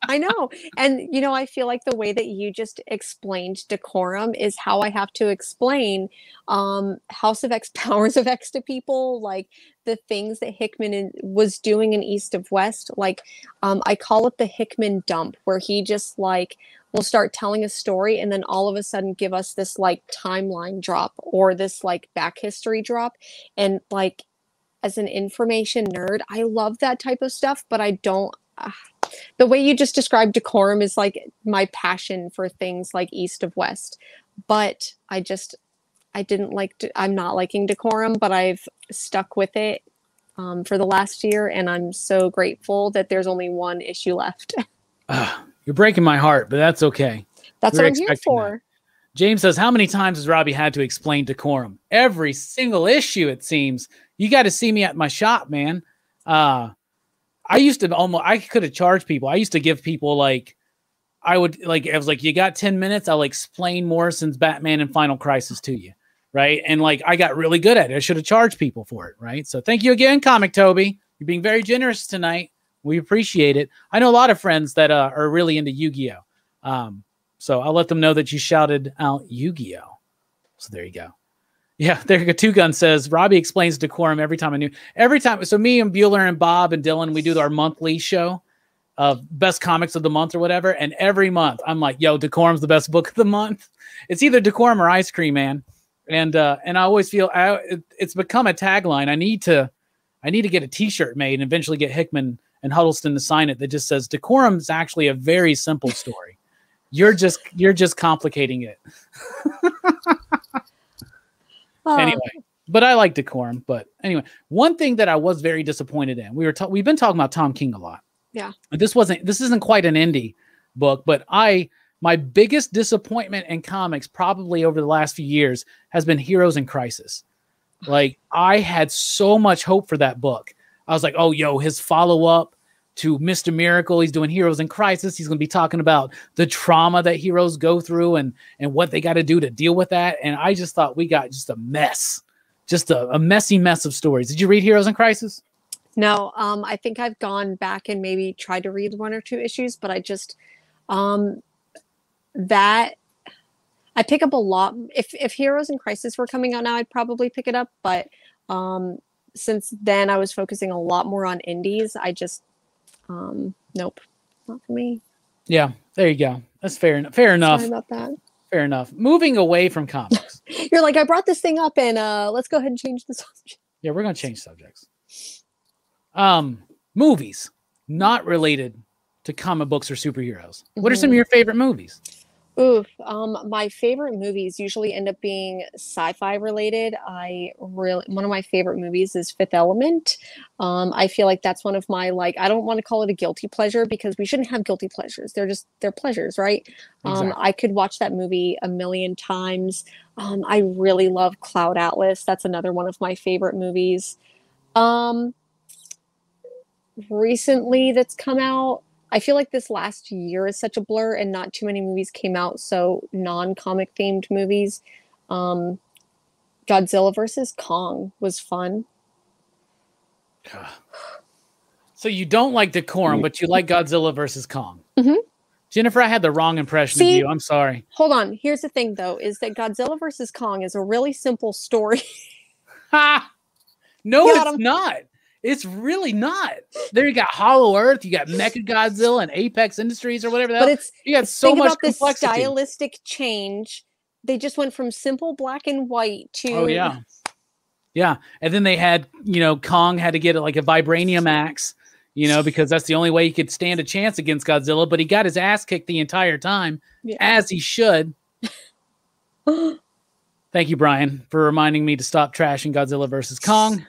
And, I feel like the way that you just explained Decorum is how I have to explain House of X, Powers of X to people, like the things that Hickman was doing in East of West. Like, I call it the Hickman dump, where he just like will start telling a story and then all of a sudden give us this like timeline drop or this like back history drop. And like, as an information nerd, I love that type of stuff, but I don't. The way you just described Decorum is like my passion for things like East of West. But I didn't like. I'm not liking Decorum, but I've stuck with it for the last year, and I'm so grateful that there's only one issue left. You're breaking my heart, but that's okay. That's what I'm here for. That. James says, how many times has Robbie had to explain Decorum? Every single issue, it seems. You got to see me at my shop, man. I I used to I could have charged people. I used to give people like, I was like, you got 10 minutes. I'll explain Morrison's Batman and Final Crisis to you. Right. And like, I got really good at it. I should have charged people for it. Right. So thank you again, Comic Toby. You're being very generous tonight. We appreciate it. I know a lot of friends that are really into Yu-Gi-Oh. So I'll let them know that you shouted out Yu-Gi-Oh. So there you go. Yeah, there you go. Two Gun says, Robbie explains decorum every time. So me and Bueller and Bob and Dylan, we do our monthly show of best comics of the month or whatever. And every month I'm like, yo, decorum's the best book of the month. It's either decorum or Ice Cream Man. And I always feel it's become a tagline. I need to get a t-shirt made and eventually get Hickman and Huddleston to sign it that just says decorum is actually a very simple story. You're just complicating it. Anyway, but I like decorum. But anyway, one thing that I was very disappointed in, we've been talking about Tom King a lot. Yeah. This isn't quite an indie book, but my biggest disappointment in comics probably over the last few years has been Heroes in Crisis. Like, I had so much hope for that book. I was like, oh, yo, his follow-up to Mr. Miracle, he's doing Heroes in Crisis. He's going to be talking about the trauma that heroes go through and what they got to do to deal with that. And I just thought we got just a mess, just a messy mess of stories. Did you read Heroes in Crisis? No, I think I've gone back and maybe tried to read one or two issues, but I just that I pick up a lot. If Heroes in Crisis were coming out now, I'd probably pick it up. But since then, I was focusing a lot more on indies. I just nope, not for me. Yeah, there you go. That's fair enough. Fair enough. Sorry about that. Fair enough. Moving away from comics. You're like, I brought this thing up, and let's go ahead and change the subject. Yeah, we're gonna change subjects. Movies not related to comic books or superheroes. What are some of your favorite movies? Oof. My favorite movies usually end up being sci-fi related. One of my favorite movies is Fifth Element. I feel like that's one of my, I don't want to call it a guilty pleasure because we shouldn't have guilty pleasures. They're pleasures, right? Exactly. I could watch that movie a million times. I really love Cloud Atlas. That's another one of my favorite movies. Recently that's come out, I feel like this last year is such a blur and not too many movies came out. So non-comic themed movies. Godzilla versus Kong was fun. So you don't like decorum, but you like Godzilla versus Kong. Mm-hmm. Jennifer, I had the wrong impression of you. I'm sorry. Hold on. Here's the thing, though, is that Godzilla versus Kong is a really simple story. Ha! No, it's not. It's really not. There you got Hollow Earth, you got Mechagodzilla and Apex Industries or whatever. But you got so much about this stylistic change. They just went from simple black and white to yeah. And then they had Kong had to get like a vibranium axe, because that's the only way he could stand a chance against Godzilla. But he got his ass kicked the entire time, as he should. Thank you, Brian, for reminding me to stop trashing Godzilla versus Kong.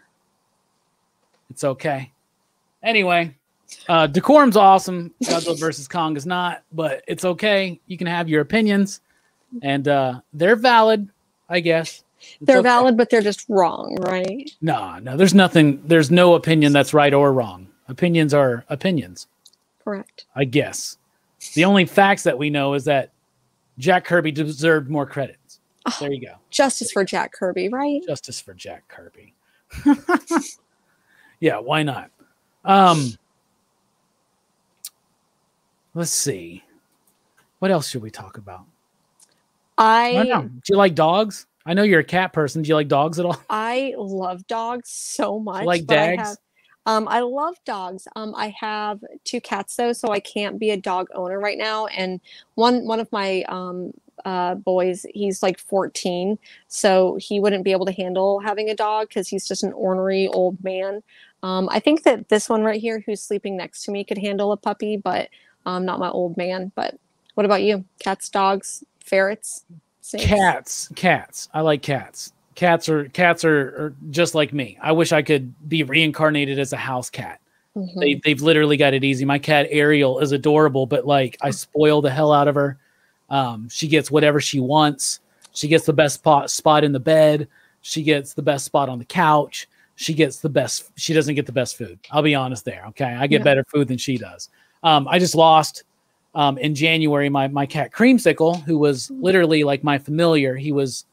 It's okay. Anyway, decorum's awesome. Godzilla versus Kong is not, but it's okay. You can have your opinions, and they're valid, I guess. They're valid, but they're just wrong, right? No, there's nothing. There's no opinion that's right or wrong. Opinions are opinions. Correct. I guess. The only facts that we know is that Jack Kirby deserved more credits. Oh, there you go. Justice for Jack Kirby, right? Justice for Jack Kirby. Yeah, why not? Let's see. What else should we talk about? I don't know. Do you like dogs? I know you're a cat person. Do you like dogs at all? I love dogs so much. You like dags? I love dogs. I have 2 cats though, so I can't be a dog owner right now. And one of my boys, he's like 14, so he wouldn't be able to handle having a dog because he's just an ornery old man. I think that this one right here who's sleeping next to me could handle a puppy, but not my old man. But what about you? Cats, dogs, ferrets? Snakes? Cats. I like cats. Cats are just like me. I wish I could be reincarnated as a house cat. Mm-hmm. They've literally got it easy. My cat Ariel is adorable, but I spoil the hell out of her. She gets whatever she wants. She gets the best spot in the bed. She gets the best spot on the couch. she doesn't get the best food. I'll be honest there. Okay. I get better food than she does. I just lost in January my cat Creamsicle, who was literally like my familiar. He's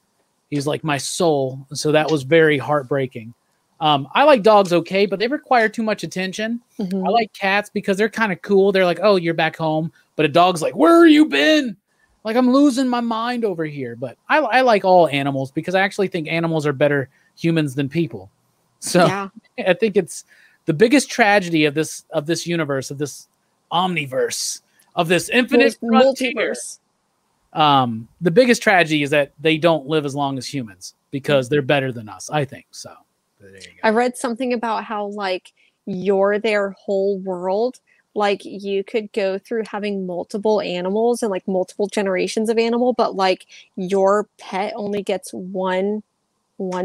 like my soul. So that was very heartbreaking. I like dogs okay, but they require too much attention. I like cats because they're kind of cool. They're like, oh, you're back home. But a dog's like, where have you been? Like, I'm losing my mind over here. But I like all animals because I actually think animals are better humans than people. So I think it's the biggest tragedy of this universe, of this omniverse, of this infinite multiverse. The biggest tragedy is that they don't live as long as humans because they're better than us, I think. So there you go. I read something about how like you're their whole world. Like you could go through having multiple animals and like multiple generations of animal, but like your pet only gets one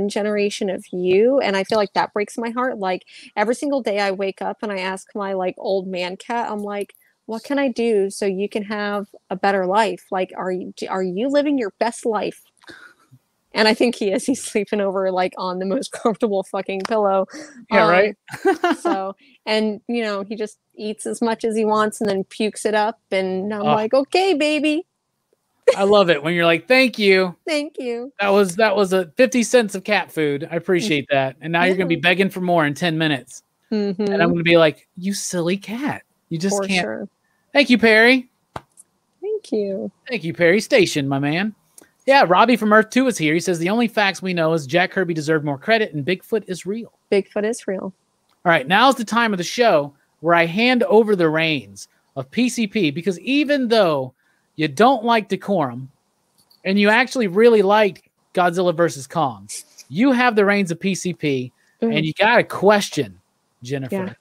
generation of you. And I feel like that breaks my heart. Like every single day I wake up and I ask my like old man cat, I'm like, what can I do so you can have a better life? Like, are you living your best life? And I think he is. He's sleeping over like on the most comfortable fucking pillow. Yeah, right. So, and you know, he just eats as much as he wants and then pukes it up. And I'm like, okay, baby. I love it when you're like, thank you. Thank you. That was a 50 cents of cat food. I appreciate that. And now you're going to be begging for more in 10 minutes. And I'm going to be like, you silly cat. You just can't. Sure. Thank you, Perry. Thank you. Thank you, Perry. Station, my man. Yeah, Robbie from Earth 2 is here. He says the only facts we know is Jack Kirby deserved more credit and Bigfoot is real. Bigfoot is real. All right, now's the time of the show where I hand over the reins of PCP because even though you don't like Decorum and you actually really like Godzilla versus Kong, you have the reins of PCP and you got a question, Jennifer.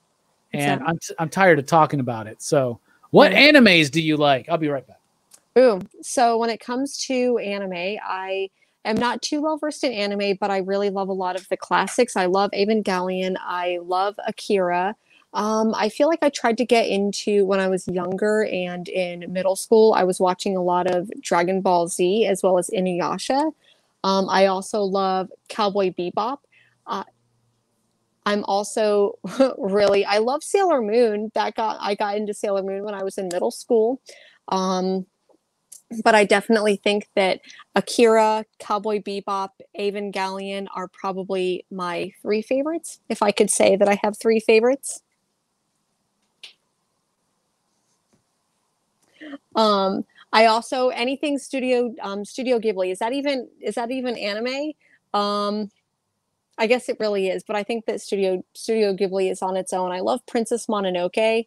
Yeah, and I'm tired of talking about it. So what animes do you like? I'll be right back. Ooh, so when it comes to anime, I am not too well versed in anime, but I really love a lot of the classics. I love Evangelion. I love Akira. I feel like I tried to get into when I was younger and in middle school. I was watching a lot of Dragon Ball Z as well as Inuyasha. I also love Cowboy Bebop. I'm also I love Sailor Moon. I got into Sailor Moon when I was in middle school. But I definitely think that Akira, Cowboy Bebop, Evangelion are probably my 3 favorites. If I could say that I have 3 favorites. I also anything Studio Ghibli. Is that even anime? I guess it really is, but I think that Studio Ghibli is on its own. I love Princess Mononoke.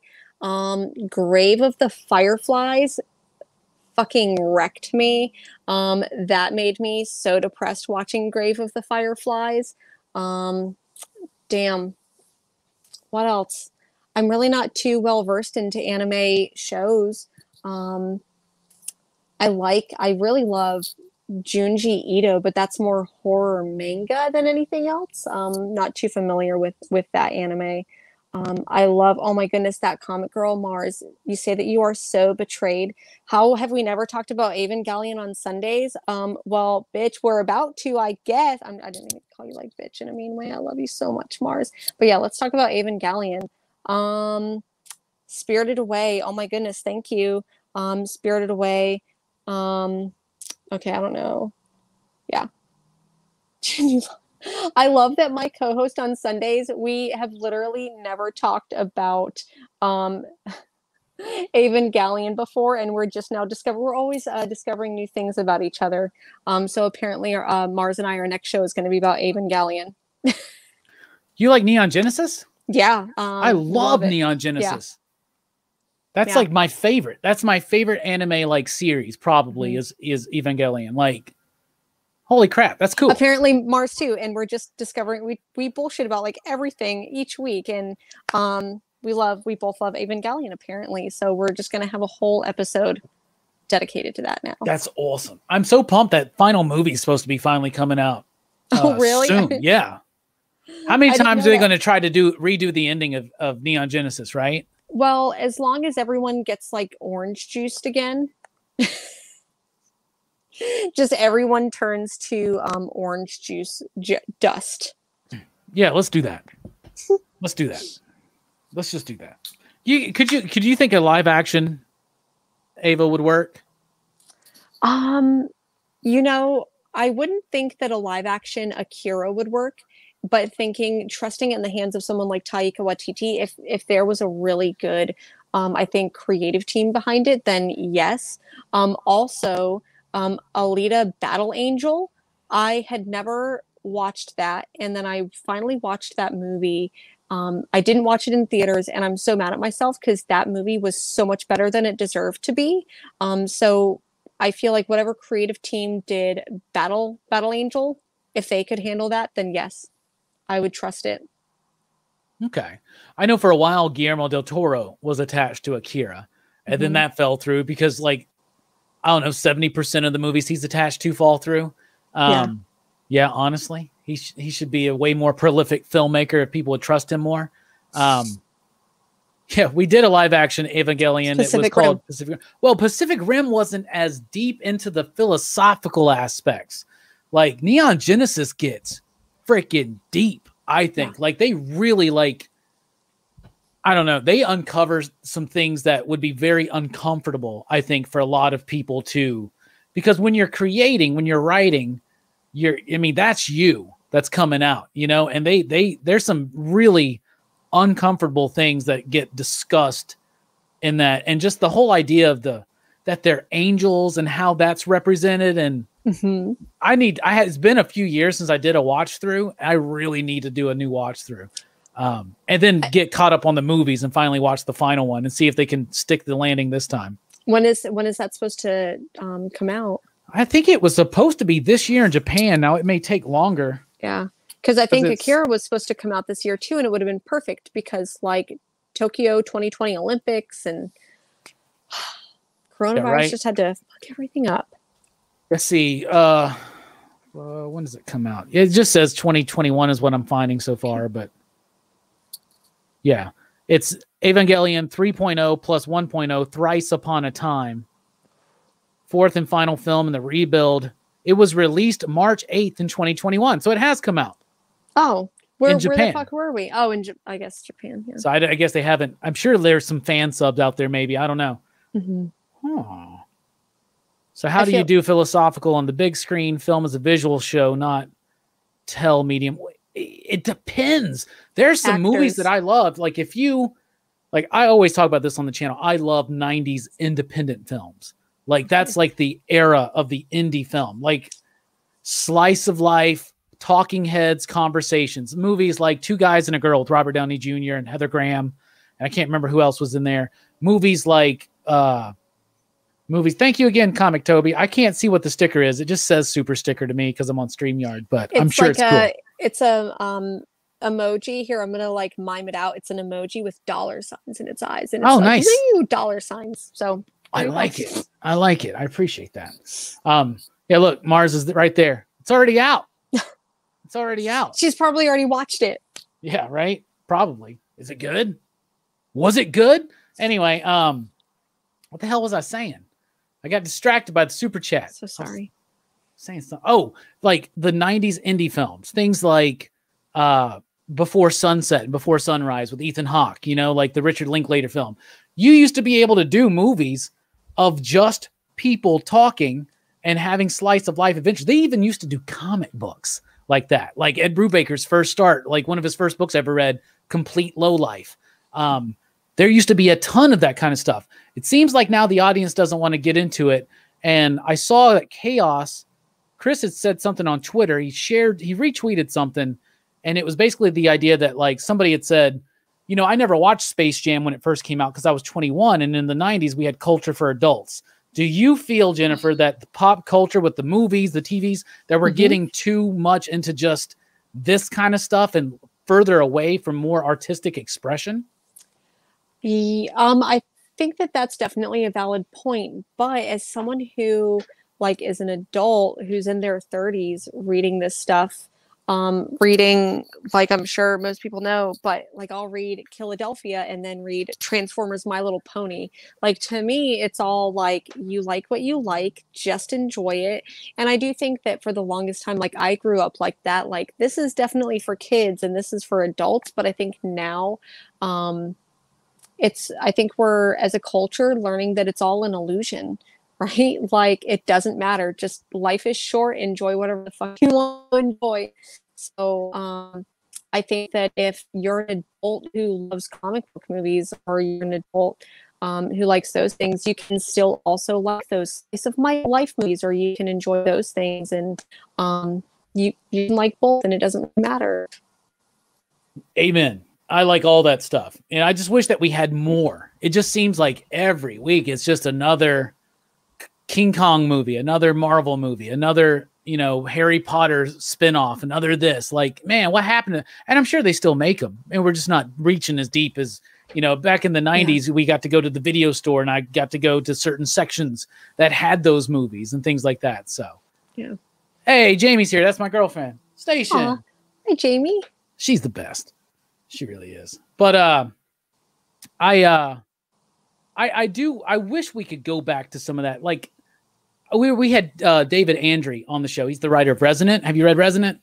Grave of the Fireflies fucking wrecked me. That made me so depressed watching Grave of the Fireflies. Damn. What else? I'm really not too well versed into anime shows. I really love Junji Ito, but that's more horror manga than anything else. Not too familiar with that anime. I love, oh my goodness, that comic girl, Mars. You say that you are so betrayed. How have we never talked about Evangelion on Sundays? Well, bitch, we're about to, I guess. I didn't even call you like bitch in a mean way. I love you so much, Mars. But yeah, let's talk about Evangelion. Spirited Away. Oh my goodness, thank you. Spirited Away. Okay, I don't know. Yeah. I love that my co-host on Sundays, we have literally never talked about Evangelion before, and we're just now we're always discovering new things about each other. So apparently Mars and our next show is going to be about Evangelion. You like Neon Genesis? Yeah. I love Neon Genesis. Yeah. That's like my favorite. That's my favorite anime like series probably is Evangelion. Like, holy crap, that's cool. Apparently Mars too, and we're just discovering we bullshit about like everything each week, and we both love Evangelion apparently. So we're just gonna have a whole episode dedicated to that now. That's awesome. I'm so pumped that final movie is supposed to be finally coming out. Oh really? Soon. Yeah. How many times are they going to try to redo the ending of Neon Genesis, right? Well, as long as everyone gets like orange juiced again. Just everyone turns to orange juice dust. Yeah, let's do that. Let's do that. Let's just do that. Could you think a live action Ava would work? You know, I wouldn't think that a live action Akira would work, but trusting it in the hands of someone like Taika Waititi, if there was a really good, I think, creative team behind it, then yes. Also, Alita Battle Angel, I had never watched that, and then I finally watched that movie. I didn't watch it in theaters, and I'm so mad at myself because that movie was so much better than it deserved to be. So I feel like whatever creative team did Battle Angel, if they could handle that, then yes, I would trust it. Okay. I know for a while Guillermo del Toro was attached to Akira, and then that fell through because, like, I don't know, 70% of the movies he's attached to fall through. Yeah, honestly, he should be a way more prolific filmmaker if people would trust him more. Yeah, we did a live action Evangelion. It was called Pacific Rim. Well, Pacific Rim wasn't as deep into the philosophical aspects. Like Neon Genesis gets freaking deep, I think. Yeah. Like they really I don't know, they uncover some things that would be very uncomfortable, I think, for a lot of people too. Because when you're creating, when you're writing, that's you that's coming out, you know, and there's some really uncomfortable things that get discussed in that, and just the whole idea of that they're angels and how that's represented. And it's been a few years since I did a watch through. I really need to do a new watch through, and then get caught up on the movies and finally watch the final one and see if they can stick the landing this time. When is that supposed to come out? I think it was supposed to be this year in Japan. Now it may take longer. Yeah. Because I think Akira was supposed to come out this year too, and it would have been perfect because like Tokyo 2020 Olympics and coronavirus just had to fuck everything up. Let's see. When does it come out? It just says 2021 is what I'm finding so far, but yeah, it's Evangelion 3.0 plus 1.0 Thrice Upon a Time. Fourth and final film in the rebuild. It was released March 8th in 2021, so it has come out. Oh, where the fuck were we? Oh, I guess Japan. Yeah. So I guess they haven't. I'm sure there's some fan subs out there. Maybe I don't know. Oh. So how do you do philosophical on the big screen? Film is a visual show, not tell medium. It depends. There's some movies that I love. Like I always talk about this on the channel. I love 90s independent films. Like that's like the era of the indie film. Like slice of life, talking heads, conversations, movies like Two Guys and a Girl with Robert Downey Jr. and Heather Graham. And I can't remember who else was in there. Movies like, thank you again, Comic Toby. I can't see what the sticker is. It just says super sticker to me because I'm on StreamYard, but I'm sure it's cool. It's a emoji here. I'm going to mime it out. It's an emoji with dollar signs in its eyes. And it's nice. Dollar signs. So I like it. I like it. I appreciate that. Yeah, look, Mars is right there. It's already out. It's already out. She's probably already watched it. Yeah, right? Probably. Is it good? Was it good? Anyway, what the hell was I saying? I got distracted by the super chat. So sorry. Saying something. Oh, like the 90s indie films. Things like Before Sunset and Before Sunrise with Ethan Hawke, you know, like the Richard Linklater film. You used to be able to do movies of just people talking and having slice of life adventures. They even used to do comic books like that. Like Ed Brubaker's first start, like one of his first books I ever read, Complete Lowlife. There used to be a ton of that kind of stuff. It seems like now the audience doesn't want to get into it. And I saw that Chaos, Chris had said something on Twitter. He retweeted something. And it was basically the idea that like somebody had said, you know, I never watched Space Jam when it first came out because I was 21. And in the 90s, we had culture for adults. Do you feel, Jennifer, that the pop culture with the movies, the TVs, that we're getting too much into just this kind of stuff and further away from more artistic expression? I think that that's definitely a valid point. But as someone who is an adult who's in their 30s reading this stuff, reading, like I'm sure most people know, but like I'll read Philadelphia and then read Transformers My Little Pony. Like to me, it's all like you like what you like, just enjoy it. And I do think that for the longest time, like I grew up like that, like this is definitely for kids and this is for adults. But I think now, I think we're as a culture learning that it's all an illusion, right? Like it doesn't matter. Just life is short. Enjoy whatever the fuck you want to enjoy. So I think that if you're an adult who loves comic book movies, or you're an adult who likes those things, you can still also like those slice of my life movies, or you can enjoy those things, and you can like both, and it doesn't matter. Amen. I like all that stuff, and I just wish that we had more. It just seems like every week it's just another King Kong movie, another Marvel movie, another, you know, Harry Potter spinoff, another this. Like, man, what happened to, and I'm sure they still make them, and we're just not reaching as deep as, you know, back in the 90s, we got to go to the video store and I got to go to certain sections that had those movies and things like that. So, yeah. Hey, Jamie's here. That's my girlfriend. Station. Aww. Hey, Jamie. She's the best. She really is. But I wish we could go back to some of that. Like we had David Andre on the show. He's the writer of Resonant. Have you read Resonant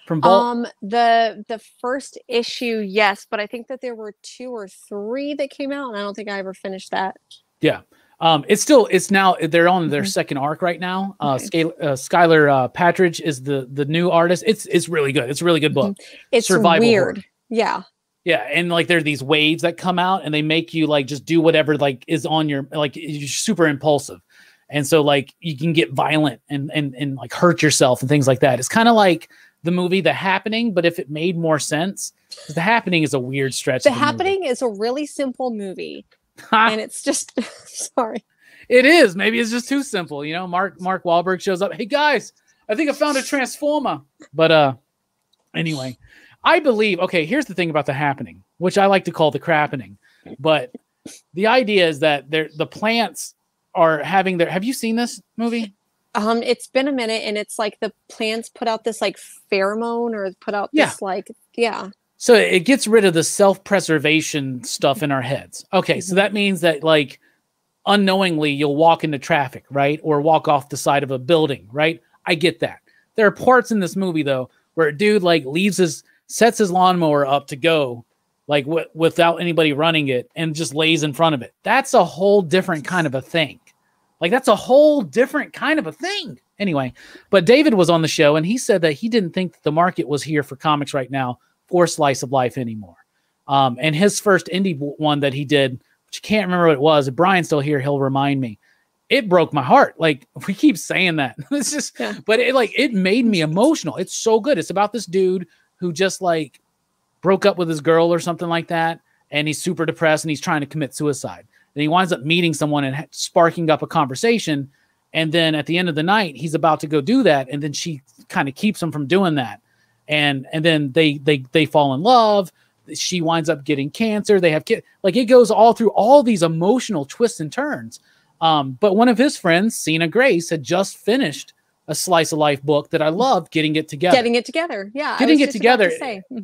from Vault? The first issue, yes, but I think that there were 2 or 3 that came out, and I don't think I ever finished that. Yeah. It's now they're on their second arc right now. Skylar Patridge is the new artist. It's really good. It's a really good book. It's survival weird. horror. Yeah. Yeah, and like there are these waves that come out and they make you like just do whatever like is on your, like you're super impulsive. And so like you can get violent and like hurt yourself and things like that. It's kind of like the movie The Happening, but if it made more sense. Because The Happening is a weird stretch. The Happening is a really simple movie. And it's just sorry. It is. Maybe it's just too simple. You know, Mark Wahlberg shows up. Hey guys, I think I found a transformer. But anyway. I believe, okay, here's the thing about The Happening, which I like to call the crappening. But the idea is that the plants are having their, have you seen this movie? It's been a minute, and it's like the plants put out this like pheromone, or put out this like, So it gets rid of the self-preservation stuff in our heads. Okay, so that means that like unknowingly you'll walk into traffic, right? Or walk off the side of a building, right? I get that. There are parts in this movie though where a dude like sets his lawnmower up to go like without anybody running it and just lays in front of it. That's a whole different kind of a thing. Like that's a whole different kind of a thing. Anyway, but David was on the show and he said that he didn't think that the market was here for comics right now or slice of life anymore. And his first indie one that he did, which I can't remember what it was. If Brian's still here, he'll remind me. It broke my heart. Like we keep saying that. It's just, but it made me emotional. It's so good. It's about this dude who just like broke up with his girl or something like that. And he's super depressed and he's trying to commit suicide. And he winds up meeting someone and sparking up a conversation. And then at the end of the night, he's about to go do that. And then she kind of keeps him from doing that. And then they fall in love. She winds up getting cancer. They have kids. Like it goes all through all these emotional twists and turns. But one of his friends, Cena Grace, had just finished a slice of life book that I loved, Getting It Together. Getting It Together. Yeah. Getting It Together.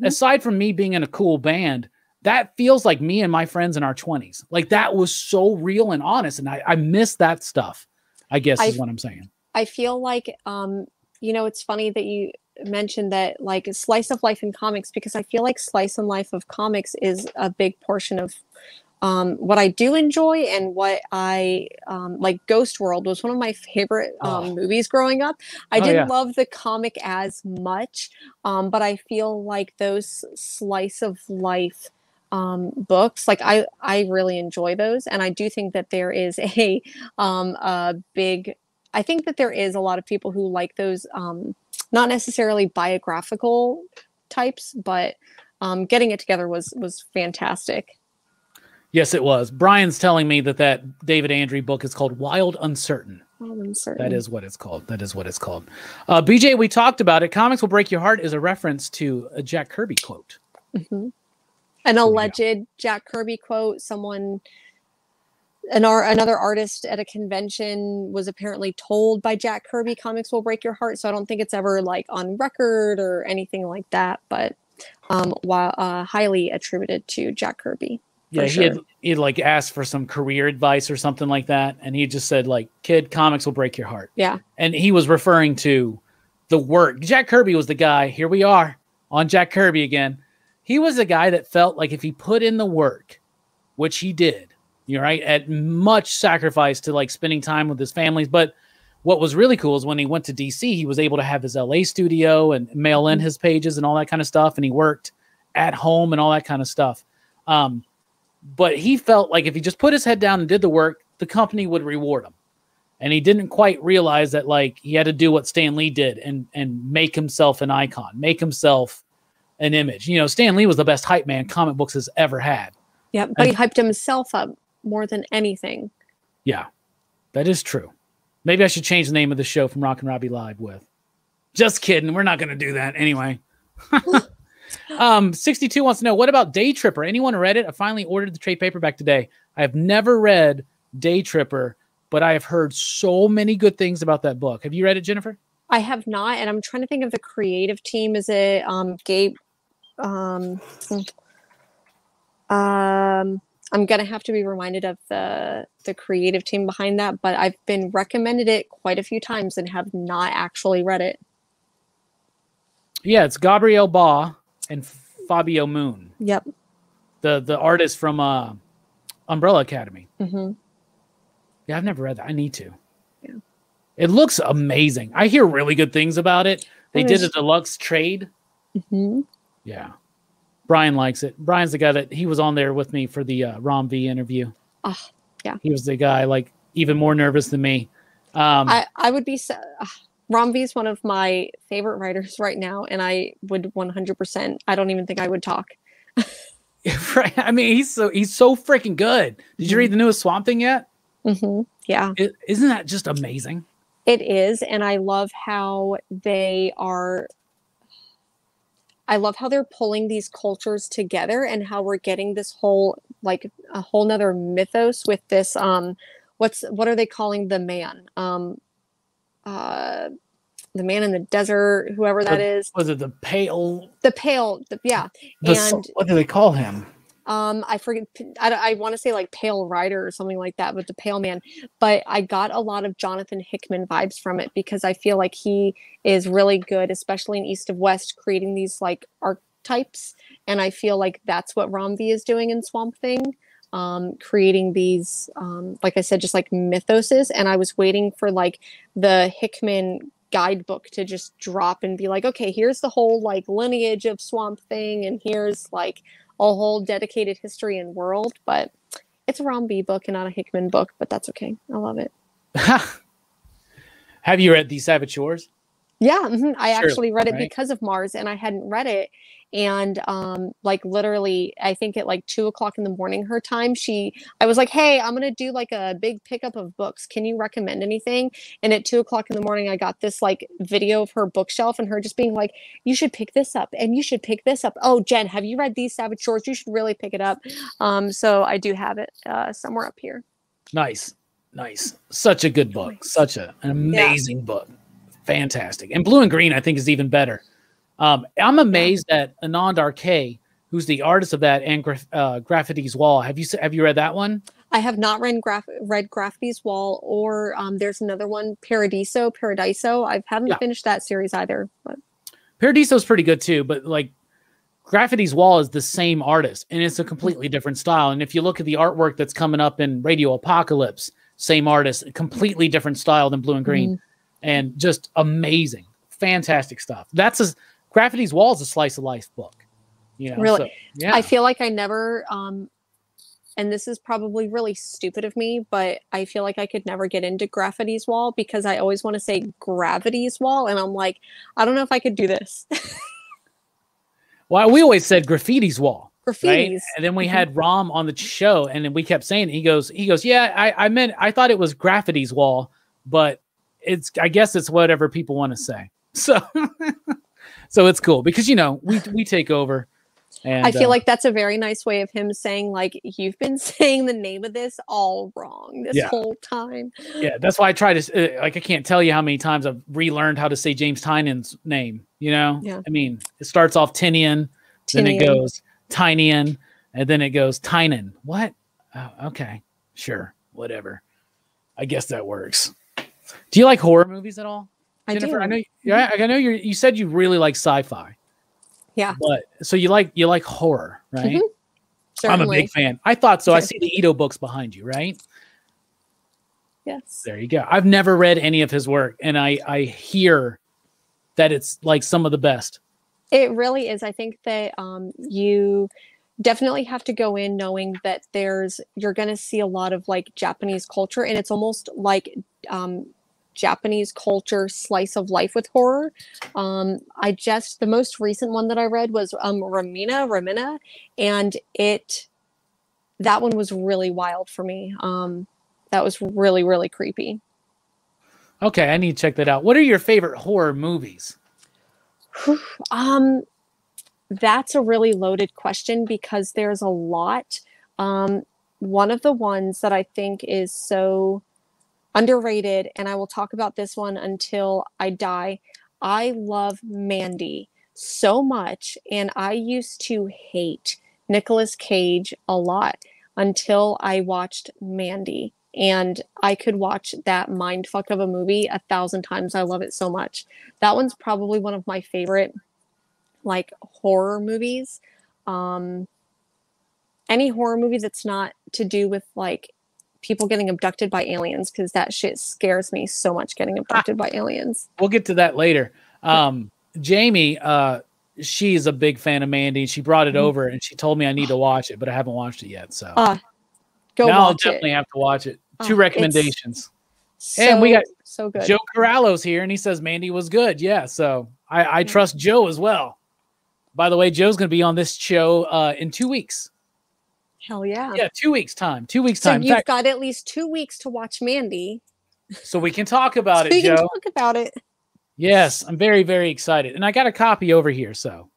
Aside from me being in a cool band, that feels like me and my friends in our 20s. Like that was so real and honest. And I miss that stuff, I guess is what I'm saying. I feel like, you know, it's funny that you mentioned that like a slice of life in comics, because I feel like slice of life of comics is a big portion of what I do enjoy and what I like. Ghost World was one of my favorite movies growing up. I didn't love the comic as much, but I feel like those slice of life books, like I really enjoy those. And I do think that there is a big, I think that there is a lot of people who like those, not necessarily biographical types, but Getting It Together was fantastic. Yes, it was. Brian's telling me that David Andre book is called Wild Uncertain. Wild Uncertain. That is what it's called. That is what it's called. BJ, we talked about it. Comics Will Break Your Heart is a reference to a Jack Kirby quote. An alleged Jack Kirby quote. Someone Another artist at a convention was apparently told by Jack Kirby, "Comics will break your heart." So I don't think it's ever like on record or anything like that, but highly attributed to Jack Kirby. Yeah, he had like asked for some career advice or something like that, and he just said like, "Kid, comics will break your heart." Yeah, and he was referring to the work. Jack Kirby was the guy. Here we are on Jack Kirby again. He was the guy that felt like if he put in the work, which he did, you're right, at much sacrifice to like spending time with his families. But what was really cool is when he went to DC, he was able to have his LA studio and mail in his pages and all that kind of stuff. And he worked at home and all that kind of stuff. But he felt like if he just put his head down and did the work, the company would reward him. And he didn't quite realize that like he had to do what Stan Lee did and make himself an icon, make himself an image. You know, Stan Lee was the best hype man comic books has ever had. Yeah, but he hyped himself up more than anything. Yeah, that is true. Maybe I should change the name of the show from Rockin Robbie Live with. Just kidding. We're not going to do that anyway. 62 wants to know, what about Day Tripper? Anyone read it? I finally ordered the trade paperback today. I have never read Day Tripper, but I have heard so many good things about that book. Have you read it, Jennifer? I have not, and I'm trying to think of the creative team. Is it Gabe? I'm gonna have to be reminded of the creative team behind that, but I've been recommended it quite a few times and have not actually read it. Yeah, it's Gabriel Ba and Fabio Moon. Yep. The artist from Umbrella Academy. Mm-hmm. Yeah, I've never read that. I need to. Yeah. It looks amazing. I hear really good things about it. They did a deluxe trade. Mm-hmm. Yeah. Brian likes it. Brian's the guy that he was on there with me for the Rom V interview. Oh, yeah. He was the guy like even more nervous than me. I would be Rom V is one of my favorite writers right now, and I would 100%. I don't even think I would talk. Right. I mean, he's so freaking good. Did you read the newest Swamp Thing yet? Mm-hmm. Yeah. Isn't that just amazing? It is, and I love how they are. I love how they're pulling these cultures together and how we're getting this whole, like a whole nother mythos with this, what are they calling the man? The man in the desert, whoever that is. Was it the pale? Yeah. What do they call him? I forget. I want to say like Pale Rider or something like that with the Pale Man, but I got a lot of Jonathan Hickman vibes from it because I feel like he is really good, especially in East of West, creating these like archetypes. And I feel like that's what Rom V is doing in Swamp Thing, creating these, like I said, just like mythoses. And I was waiting for like the Hickman guidebook to just drop and be like, okay, here's the whole like lineage of Swamp Thing, and here's like a whole dedicated history and world. But it's a Rom V book and not a Hickman book, but that's okay. I love it. Have you read The Savage Shores? Yeah, mm-hmm. I actually read it because of Mars, and I hadn't read it. And like literally, I think at like 2:00 in the morning her time, I was like, hey, I'm gonna do like a big pickup of books. Can you recommend anything? And at 2:00 in the morning, I got this like video of her bookshelf and her just being like, you should pick this up and you should pick this up. Oh, Jen, have you read These Savage Shores? You should really pick it up. So I do have it somewhere up here. Nice. Such a good book. Such an amazing book. Fantastic. And Blue and Green, I think, is even better. I'm amazed at Anand R.K., who's the artist of that, and Graffiti's Wall. Have you read that one? I have not read Graffiti's Wall, or there's another one, Paradiso. I haven't finished that series either. But Paradiso's pretty good too, but like Graffiti's Wall is the same artist, and it's a completely different style. And if you look at the artwork that's coming up in Radio Apocalypse, same artist, completely different style than Blue and Green, and just amazing, fantastic stuff. Graffiti's Wall is a slice of life book. You know, really? So, yeah. I feel like I never, and this is probably really stupid of me, but I feel like I could never get into Graffiti's Wall because I always want to say Gravity's Wall, and I'm like, I don't know if I could do this. Well, we always said Graffiti's Wall. Graffitis. Right? And then we had Rom on the show, and then we kept saying it. He goes, yeah, I thought it was Graffiti's Wall, but I guess it's whatever people want to say. So, so it's cool because, you know, we take over. And I feel like that's a very nice way of him saying, like, you've been saying the name of this all wrong this whole time. Yeah, that's why I try to, like, I can't tell you how many times I've relearned how to say James Tynion's name, you know? Yeah. I mean, it starts off Tinian, then it goes Tynian, and then it goes Tynan. What? Oh, okay, sure, whatever. I guess that works. Do you like horror movies at all, Jennifer? I do. I know you said you really like sci-fi. Yeah. But so you like horror, right? I'm a big fan. I thought so. I see the Ito books behind you, right? Yes. There you go. I've never read any of his work, and I hear that it's like some of the best. It really is. I think that you definitely have to go in knowing that you're going to see a lot of like Japanese culture, and it's almost like Japanese culture slice of life with horror. The most recent one that I read was Ramina, and that one was really wild for me. That was really, really creepy. Okay, I need to check that out. What are your favorite horror movies? That's a really loaded question because there's a lot. One of the ones that I think is so underrated, and I will talk about this one until I die. I love Mandy so much, and I used to hate Nicolas Cage a lot until I watched Mandy, and I could watch that mindfuck of a movie 1,000 times. I love it so much. That one's probably one of my favorite, like, horror movies. Any horror movie that's not to do with like people getting abducted by aliens, because that shit scares me so much, getting abducted by aliens. We'll get to that later. Jamie, she's a big fan of Mandy. She brought it over and she told me I need to watch it, but I haven't watched it yet. So now I'll definitely have to watch it. 2 recommendations. And we got so good. Joe Corralo's here, and he says Mandy was good. Yeah, so I trust Joe as well. By the way, Joe's going to be on this show in 2 weeks. Hell yeah. Yeah, 2 weeks time. 2 weeks time. So you've got at least 2 weeks to watch Mandy. So we can talk about it, Joe. Can talk about it. Yes, I'm very, very excited. And I got a copy over here, so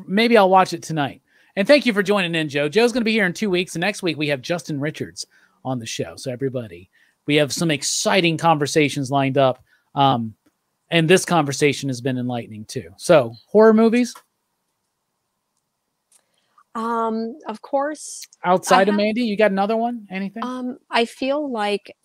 maybe I'll watch it tonight. And thank you for joining in, Joe. Joe's going to be here in 2 weeks. And next week, we have Justin Richards on the show. So everybody, we have some exciting conversations lined up. And this conversation has been enlightening too. So horror movies? Of course. Outside of Mandy, you got another one? Anything? I feel like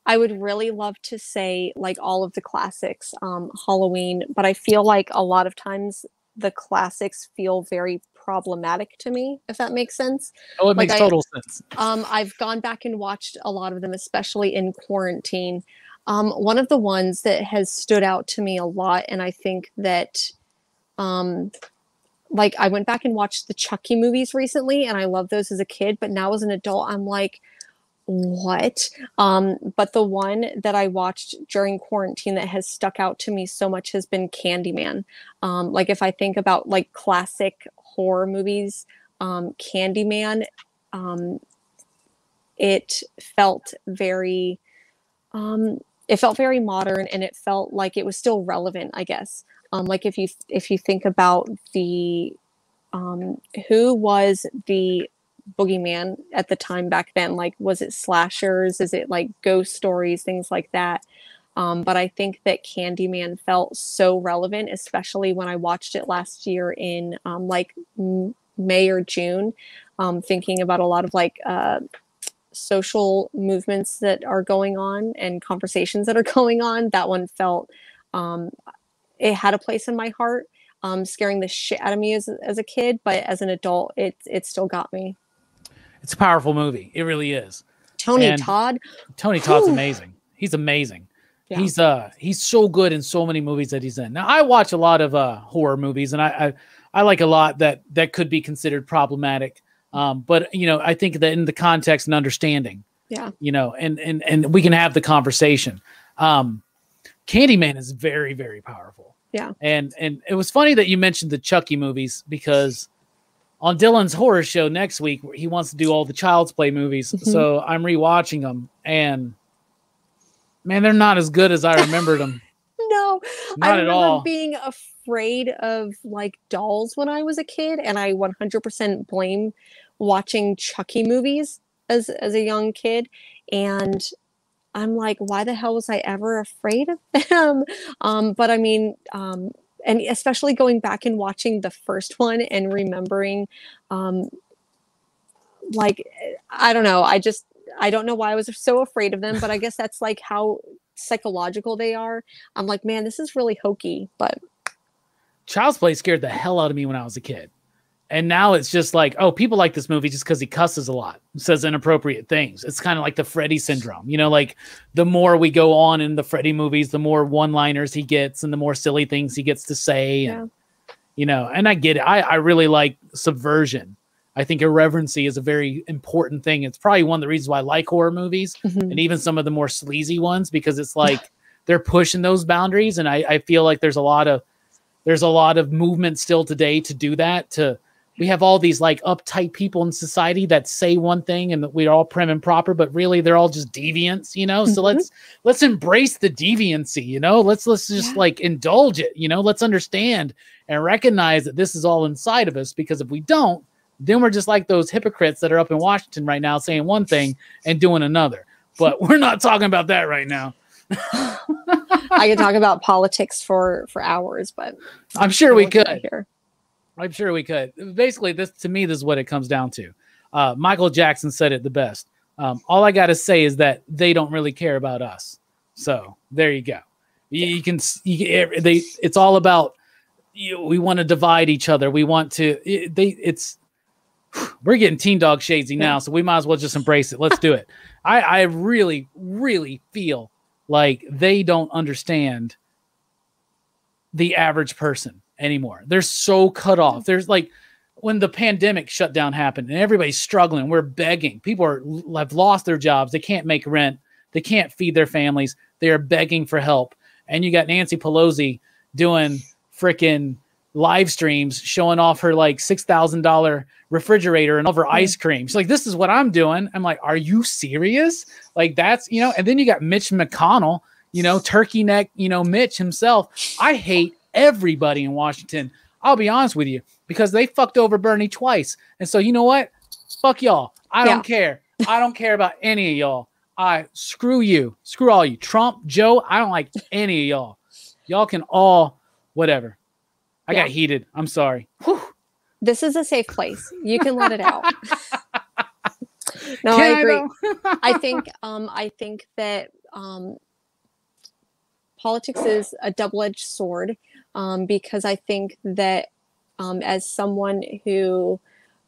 I would really love to say like all of the classics, Halloween, but I feel like a lot of times the classics feel very problematic to me, if that makes sense. Oh, it makes total sense. I've gone back and watched a lot of them, especially in quarantine. One of the ones that has stood out to me a lot, and I think that like I went back and watched the Chucky movies recently, and I loved those as a kid, but now as an adult, I'm like, what? But the one that I watched during quarantine that has stuck out to me so much has been Candyman. Like if I think about like classic horror movies, Candyman, it felt very modern, and it felt like it was still relevant, I guess. Like if you think about the who was the boogeyman at the time back then, like was it slashers, is it like ghost stories, things like that. But I think that Candyman felt so relevant, especially when I watched it last year in like May or June, thinking about a lot of like social movements that are going on and conversations that are going on. That one felt it had a place in my heart, scaring the shit out of me as a kid, but as an adult, it still got me. It's a powerful movie. It really is. Tony Todd's amazing. He's amazing. Yeah. He's so good in so many movies that he's in. Now I watch a lot of horror movies, and I like a lot that could be considered problematic. But you know, I think that in the context and understanding, you know, and we can have the conversation. Candyman is very, very powerful. Yeah. And it was funny that you mentioned the Chucky movies, because on Dylan's horror show next week, he wants to do all the Child's Play movies. Mm-hmm. So I'm rewatching them, and man, they're not as good as I remembered them. No, not at all. Being afraid of like dolls when I was a kid, and I 100% blame watching Chucky movies as a young kid. And I'm like, why the hell was I ever afraid of them? But I mean, and especially going back and watching the first one and remembering, like, I don't know. I don't know why I was so afraid of them, but I guess that's like how psychological they are. I'm like, man, this is really hokey, but Child's Play scared the hell out of me when I was a kid. And now it's just like, oh, people like this movie just because he cusses a lot, says inappropriate things. It's kind of like the Freddy syndrome. You know, like the more we go on in the Freddy movies, the more one-liners he gets and the more silly things he gets to say. And, you know, and I get it. I really like subversion. I think irreverency is a very important thing. It's probably one of the reasons why I like horror movies and even some of the more sleazy ones, because it's like they're pushing those boundaries. And I feel like there's a lot of movement still today to do that. We have all these like uptight people in society that say one thing and we're all prim and proper, but really they're all just deviants, you know? So let's embrace the deviancy, you know, let's just like indulge it, you know, let's understand and recognize that this is all inside of us, because if we don't, then we're just like those hypocrites that are up in Washington right now saying one thing and doing another, but we're not talking about that right now. I could talk about politics for hours, but I'm sure we could. I'm sure we could. Basically, this is what it comes down to. Michael Jackson said it the best. All I got to say is that they don't really care about us. So there you go. It's all about, we want to divide each other. We want to, we're getting teen dog shadesy now, so we might as well just embrace it. Let's do it. I really, really feel like they don't understand the average person anymore. They're so cut off. There's like when the pandemic shutdown happened and everybody's struggling, we're begging. People have lost their jobs. They can't make rent. They can't feed their families. They are begging for help. And you got Nancy Pelosi doing freaking live streams showing off her like $6,000 refrigerator and all of her ice cream. She's like, this is what I'm doing. I'm like, are you serious? Like that's, you know, and then you got Mitch McConnell, you know, turkey neck, you know, Mitch himself. I hate everybody in Washington. I'll be honest with you, because they fucked over Bernie twice. And so, you know what? Fuck y'all. I don't care. I don't care about any of y'all. Screw you. Screw all you. Trump, Joe, I don't like any of y'all. Y'all can all, whatever. I got heated. I'm sorry. Whew. This is a safe place. You can let it out. No, I agree. I think that politics is a double-edged sword, because I think that as someone who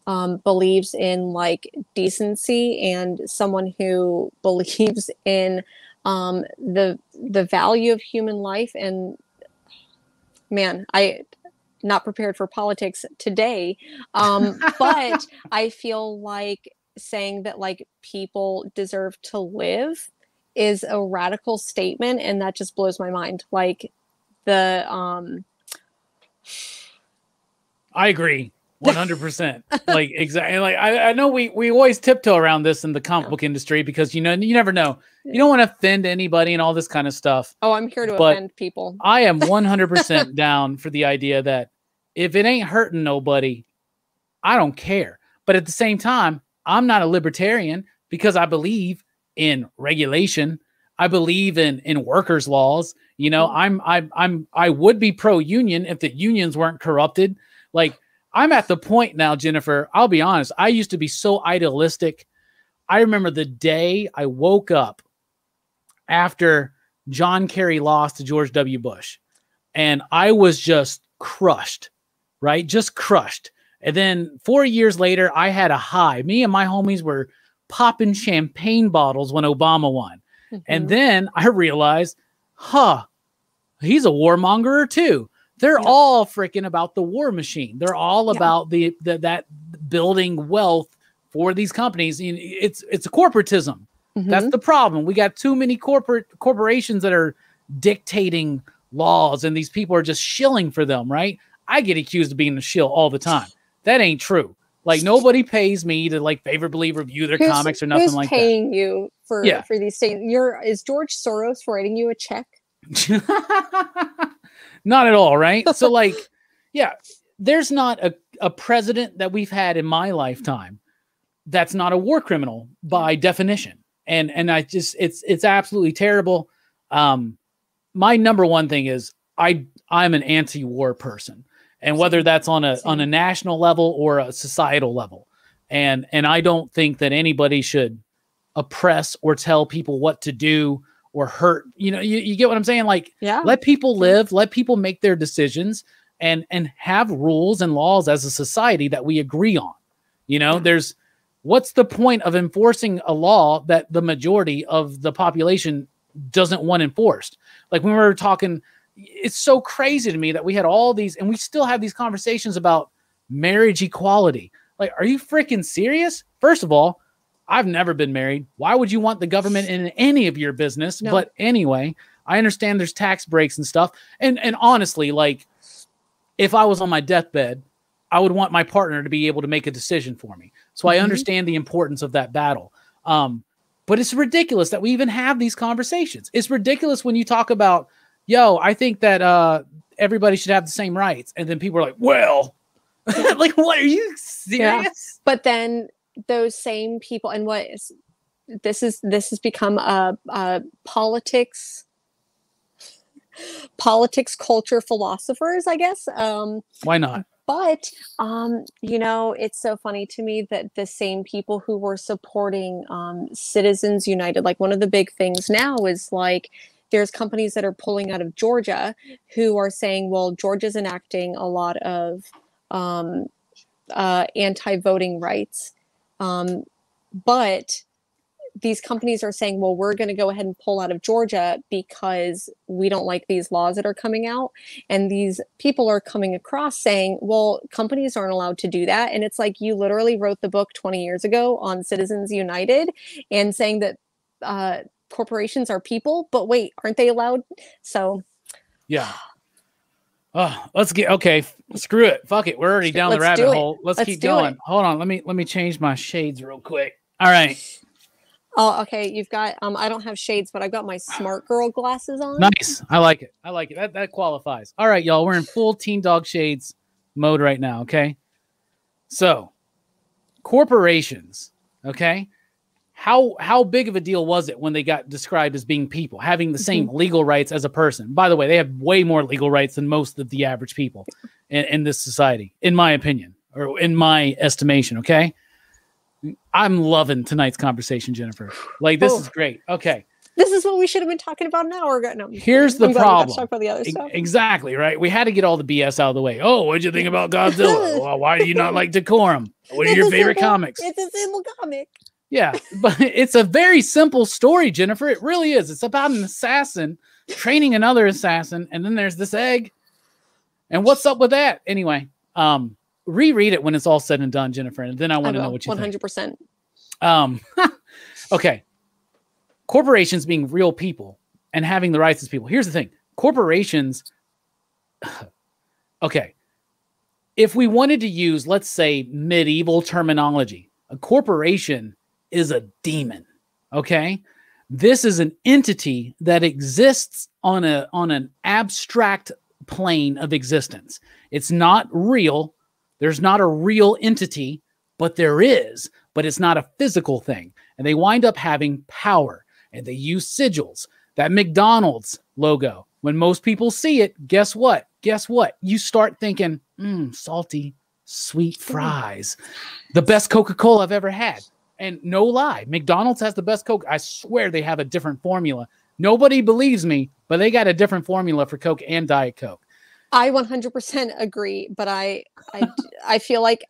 believes in like decency and someone who believes in the value of human life, and man, not prepared for politics today, but I feel like saying that like people deserve to live is a radical statement, and that just blows my mind. Like the I agree 100%. Like exactly. Like I know we always tiptoe around this in the comic book industry because, you know, you never know. You don't want to offend anybody and all this kind of stuff. Oh, I'm here to offend people. I am 100% down for the idea that if it ain't hurting nobody, I don't care. But at the same time, I'm not a libertarian because I believe in regulation. I believe in workers' laws. You know, I would be pro-union if the unions weren't corrupted. Like I'm at the point now, Jennifer, I'll be honest. I used to be so idealistic. I remember the day I woke up after John Kerry lost to George W. Bush, and I was just crushed, right? Just crushed. And then 4 years later, I had a high. Me and my homies were popping champagne bottles when Obama won. And then I realized, he's a warmonger too. They're all freaking about the war machine. They're all about that building wealth for these companies. It's a corporatism. That's the problem. We got too many corporations that are dictating laws, and these people are just shilling for them, right? I get accused of being a shill all the time. That ain't true. Like nobody pays me to like favorably review their comics or nothing like that. Who's paying you for these things? Is George Soros writing you a check? Not at all, right? So like, yeah, there's not a president that we've had in my lifetime that's not a war criminal by definition. And I just, it's absolutely terrible. My number one thing is I'm an anti-war person, and whether that's on a national level or a societal level. And I don't think that anybody should oppress or tell people what to do or hurt. You get what I'm saying? Like, let people live, let people make their decisions, and have rules and laws as a society that we agree on. What's the point of enforcing a law that the majority of the population doesn't want enforced? Like when we were talking, it's so crazy to me that we had all these, and we still have these conversations about marriage equality. Like, are you freaking serious? First of all, I've never been married. Why would you want the government in any of your business? No. But anyway, I understand there's tax breaks and stuff. And honestly, like, if I was on my deathbed, I would want my partner to be able to make a decision for me. So I understand the importance of that battle. But it's ridiculous that we even have these conversations. It's ridiculous when you talk about, I think that everybody should have the same rights. And then people are like, well, like, what, are you serious? Yeah. But then those same people, and this has become a politics culture philosophers, I guess. Why not? But, it's so funny to me that the same people who were supporting Citizens United, like one of the big things now is like, there's companies that are pulling out of Georgia who are saying, well, Georgia's enacting a lot of anti-voting rights. But these companies are saying, well, we're going to go ahead and pull out of Georgia because we don't like these laws that are coming out. And these people are coming across saying, well, companies aren't allowed to do that. And it's like, you literally wrote the book 20 years ago on Citizens United and saying that corporations are people, but wait, aren't they allowed? So yeah. Oh, okay. Screw it. Fuck it. We're already down the rabbit hole. Let's keep going. Hold on. Let me change my shades real quick. All right. Oh, okay. You've got, I don't have shades, but I've got my smart girl glasses on. Nice. I like it. That qualifies. All right, y'all. We're in full Teen Dog Shades mode right now. Okay. So corporations. Okay. How big of a deal was it when they got described as being people, having the same legal rights as a person? By the way, they have way more legal rights than most of the average people in this society, in my opinion, or in my estimation. Okay. I'm loving tonight's conversation, Jennifer. Like, this is great. Okay. This is what we should have been talking about an hour ago. No, here's the problem. Talk about the other stuff. Exactly, right? We had to get all the BS out of the way. Oh, what'd you think about Godzilla? Well, why do you not like Decorum? What are your favorite comics? It's a simple comic. Yeah, but it's a very simple story, Jennifer. It really is. It's about an assassin training another assassin, and then there's this egg. And what's up with that? Anyway, reread it when it's all said and done, Jennifer, and then I want to know what you 100%. think. Okay. Corporations being real people and having the rights as people. Here's the thing. Corporations. Okay. If we wanted to use, let's say, medieval terminology, a corporation is a demon. Okay. This is an entity that exists on an abstract plane of existence. It's not real. There's not a real entity, but there is, but it's not a physical thing. And they wind up having power, and they use sigils. That McDonald's logo, when most people see it, guess what? You start thinking, salty, sweet fries. The best Coca-Cola I've ever had. And no lie, McDonald's has the best Coke. I swear they have a different formula. Nobody believes me, but they got a different formula for Coke and Diet Coke. I 100% agree, but I feel like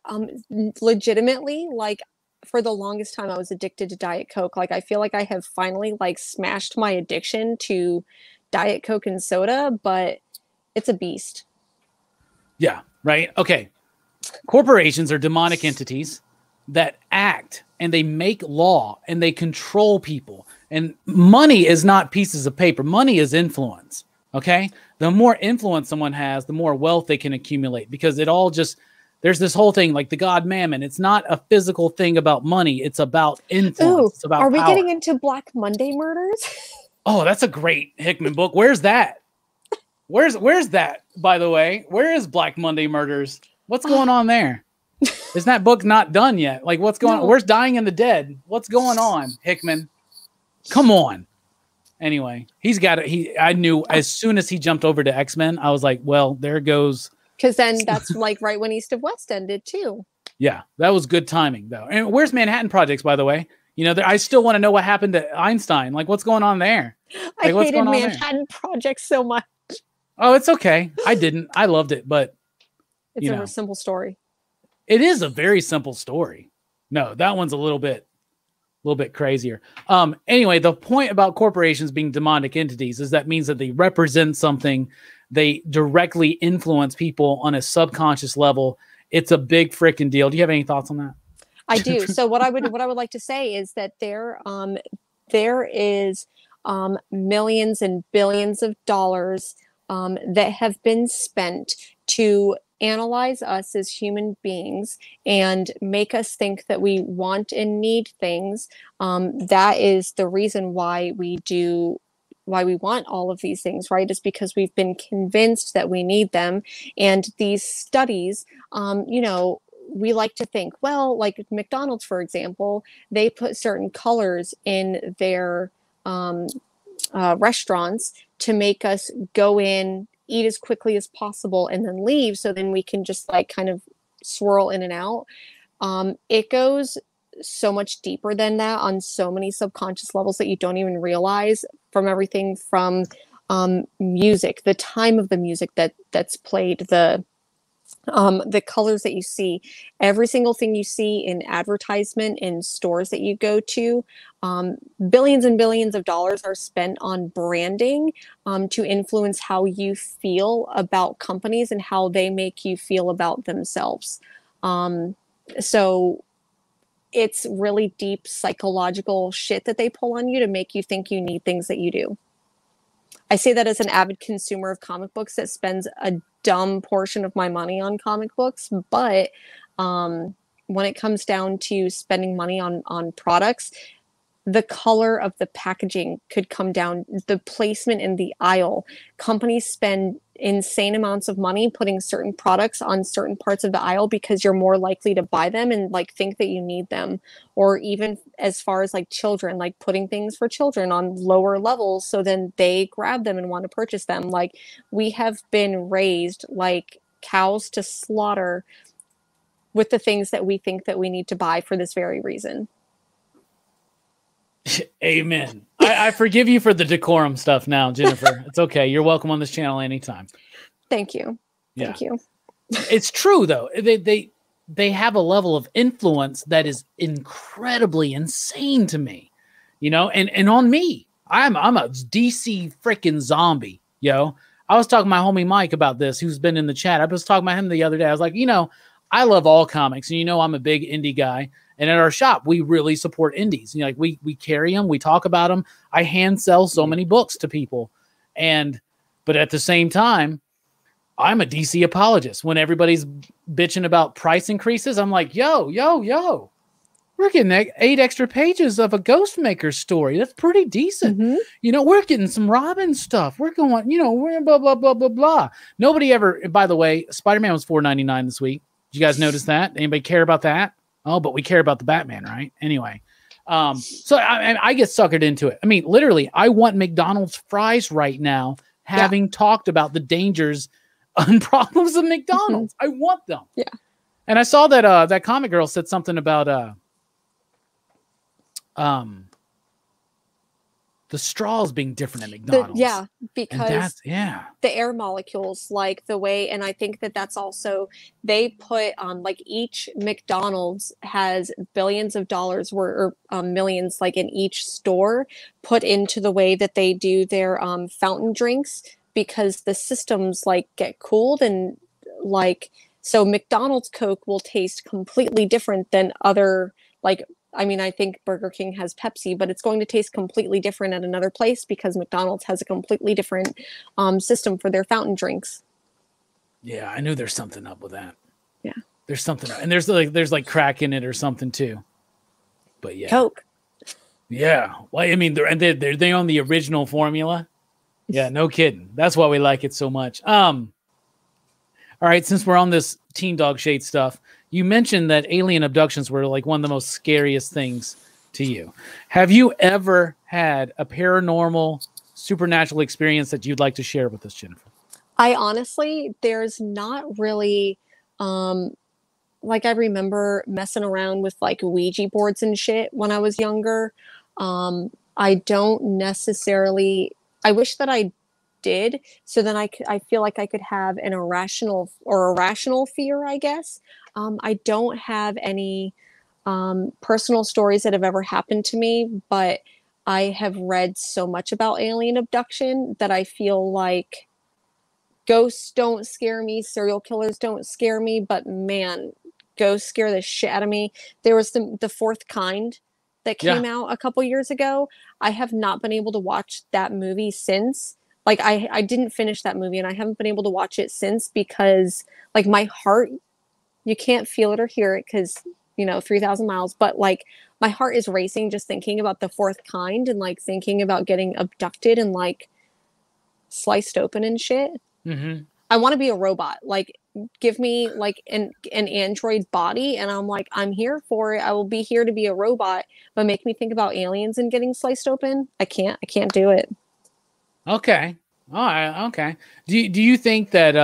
legitimately, like, for the longest time I was addicted to Diet Coke. Like, I feel like I have finally like smashed my addiction to Diet Coke and soda, but it's a beast. Yeah, right. Okay. Corporations are demonic entities that act and they make law and they control people. And money is not pieces of paper. Money is influence. Okay. The more influence someone has, the more wealth they can accumulate, because it all just, there's this whole thing like the God Mammon. It's not a physical thing about money. It's about influence. It's about Are we power. getting into Black Monday murders? Oh, that's a great Hickman book. Where's that? Where's that, by the way? Where is Black Monday Murders? What's going on there? Is that book not done yet? Like, what's going on? Where's Dying in the Dead? What's going on, Hickman? Come on. Anyway, he's got it. I knew as soon as he jumped over to X-Men, I was like, well, there goes. Because then that's like right when East of West ended too. Yeah, that was good timing though. And where's Manhattan Projects, by the way? You know, I still want to know what happened to Einstein. Like, what's going on there? Like, I hated Manhattan Projects so much. Oh, it's okay. I didn't. I loved it, but it's a simple story. It is a very simple story. No, that one's a little bit crazier. Anyway, the point about corporations being demonic entities is that means that they represent something. They directly influence people on a subconscious level. It's a big freaking deal. Do you have any thoughts on that? I do. So what I would like to say is that there is millions and billions of dollars that have been spent to analyze us as human beings and make us think that we want and need things. That is the reason why we want all of these things, right? Is because we've been convinced that we need them. And these studies, we like to think, well, like McDonald's, for example, they put certain colors in their restaurants to make us go in, eat as quickly as possible, and then leave. So then we can just like kind of swirl in and out. It goes so much deeper than that on so many subconscious levels that you don't even realize, from everything from music, the time of the music that's played, the colors that you see, every single thing you see in advertisement in stores that you go to. Billions and billions of dollars are spent on branding to influence how you feel about companies and how they make you feel about themselves. So it's really deep psychological shit that they pull on you to make you think you need things that you do. I say that as an avid consumer of comic books that spends a dumb portion of my money on comic books, but when it comes down to spending money on products, the color of the packaging could come down, the placement in the aisle. Companies spend insane amounts of money putting certain products on certain parts of the aisle because you're more likely to buy them and like think that you need them. Or even as far as like children, like putting things for children on lower levels so then they grab them and want to purchase them. Like, we have been raised like cows to slaughter with the things that we think that we need to buy for this very reason. Amen. I forgive you for the decorum stuff now, Jennifer. It's okay. You're welcome on this channel anytime. Thank you. Yeah. Thank you. It's true though. They have a level of influence that is incredibly insane to me, and on me. I'm a DC freaking zombie, yo. I was talking to my homie Mike about this, who's been in the chat. I was talking about him the other day. I was like, I love all comics, and I'm a big indie guy. And at our shop, we really support indies. Like we carry them, we talk about them. I hand sell so many books to people, but at the same time, I'm a DC apologist. When everybody's bitching about price increases, I'm like, yo, we're getting 8 extra pages of a Ghostmaker story. That's pretty decent. Mm-hmm. We're getting some Robin stuff. We're going, we're blah blah blah blah blah. Nobody ever. By the way, Spider-Man was $4.99 this week. Did you guys notice that? Anybody care about that? Oh, but we care about the Batman, right? Anyway, so I get suckered into it. I mean, literally, I want McDonald's fries right now, having talked about the dangers and problems of McDonald's. I want them. Yeah. And I saw that that comic girl said something about the straws being different at McDonald's. Because the air molecules, like the way, and I think that's also, they put like each McDonald's has billions of dollars or millions like in each store put into the way that they do their fountain drinks, because the systems like get cooled, and like, so McDonald's Coke will taste completely different than other, like, I think Burger King has Pepsi, but it's going to taste completely different at another place because McDonald's has a completely different system for their fountain drinks. Yeah, I knew there's something up with that. Yeah. There's something, and there's like crack in it or something too. But yeah. Coke. Yeah. Well, I mean, they own the original formula. Yeah, no kidding. That's why we like it so much. All right, since we're on this Teen Dog Shade stuff, you mentioned that alien abductions were like one of the most scariest things to you. Have you ever had a paranormal, supernatural experience that you'd like to share with us, Jennifer? I honestly, there's not really, like I remember messing around with like Ouija boards and shit when I was younger. I don't necessarily, I wish that I did, so then I feel like I could have an irrational or a rational fear, I guess. I don't have any personal stories that have ever happened to me, but I have read so much about alien abduction that I feel like ghosts don't scare me, serial killers don't scare me, but man, ghosts scare the shit out of me. There was the Fourth Kind that came out a couple years ago. I have not been able to watch that movie since. Like I didn't finish that movie, and I haven't been able to watch it since because like my heart, you can't feel it or hear it because, you know, 3,000 miles, but like my heart is racing just thinking about the Fourth Kind and like thinking about getting abducted and like sliced open and shit. Mm-hmm. I want to be a robot. Like, give me like an android body, and I'm like, I'm here for it. I will be here to be a robot, but make me think about aliens and getting sliced open. I can't do it. Okay. All right. Okay. Do you think that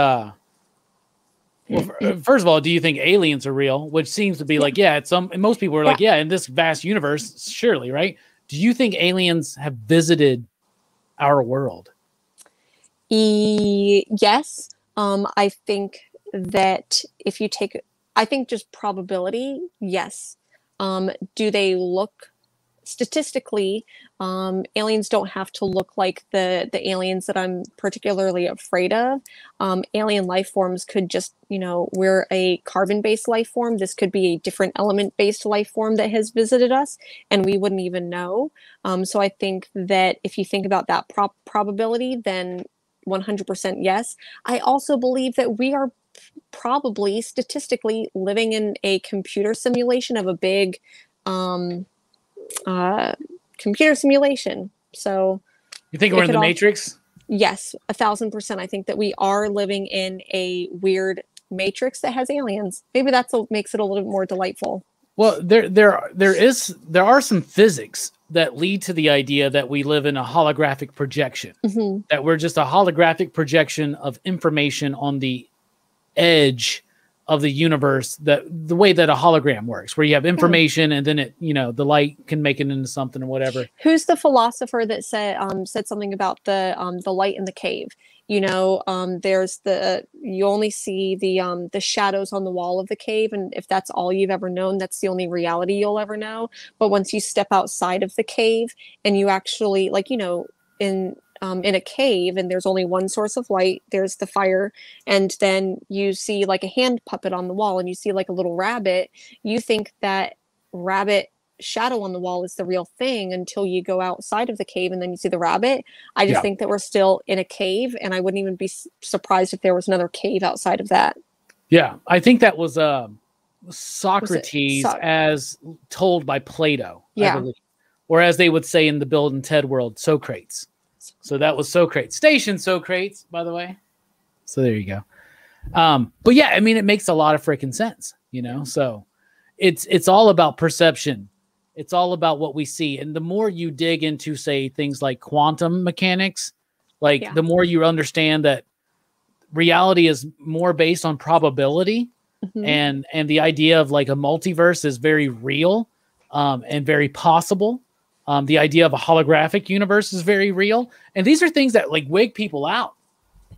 well, first of all, do you think aliens are real? Which seems to be like, yeah, it's most people are like, yeah, in this vast universe, surely, right? Do you think aliens have visited our world? Yes. I think that if you take, I think just probability, yes. Do they look statistically, aliens don't have to look like the aliens that I'm particularly afraid of. Alien life forms could just, you know, we're a carbon-based life form. This could be a different element-based life form that has visited us, and we wouldn't even know. So I think that if you think about that probability, then 100% yes. I also believe that we are probably statistically living in a computer simulation of a big computer simulation. So you think we're in the Matrix? Yes, 1,000%. I think that we are living in a weird matrix that has aliens. Maybe that's what makes it a little bit more delightful. Well, there are some physics that lead to the idea that we live in a holographic projection, that we're just a holographic projection of information on the edge of the universe, that the way that a hologram works, where you have information and then it, you know, the light can make it into something or whatever. Who's the philosopher that said something about the light in the cave? You know, there's you only see the shadows on the wall of the cave, and if that's all you've ever known, that's the only reality you'll ever know. But once you step outside of the cave and you actually, like, you know, in a cave and there's only one source of light, there's the fire, and then you see like a hand puppet on the wall and you see like a little rabbit, you think that rabbit shadow on the wall is the real thing until you go outside of the cave and then you see the rabbit. I just think that we're still in a cave, and I wouldn't even be surprised if there was another cave outside of that. Yeah, I think that was Socrates as told by Plato, I believe. Or as they would say in the Bill and Ted world, Socrates. So that was Socrates. Station Socrates, by the way. So there you go. But yeah, I mean, it makes a lot of freaking sense, you know? So it's all about perception. It's all about what we see. And the more you dig into, say, things like quantum mechanics, like the more you understand that reality is more based on probability. And the idea of like a multiverse is very real and very possible. The idea of a holographic universe is very real. And these are things that like wig people out.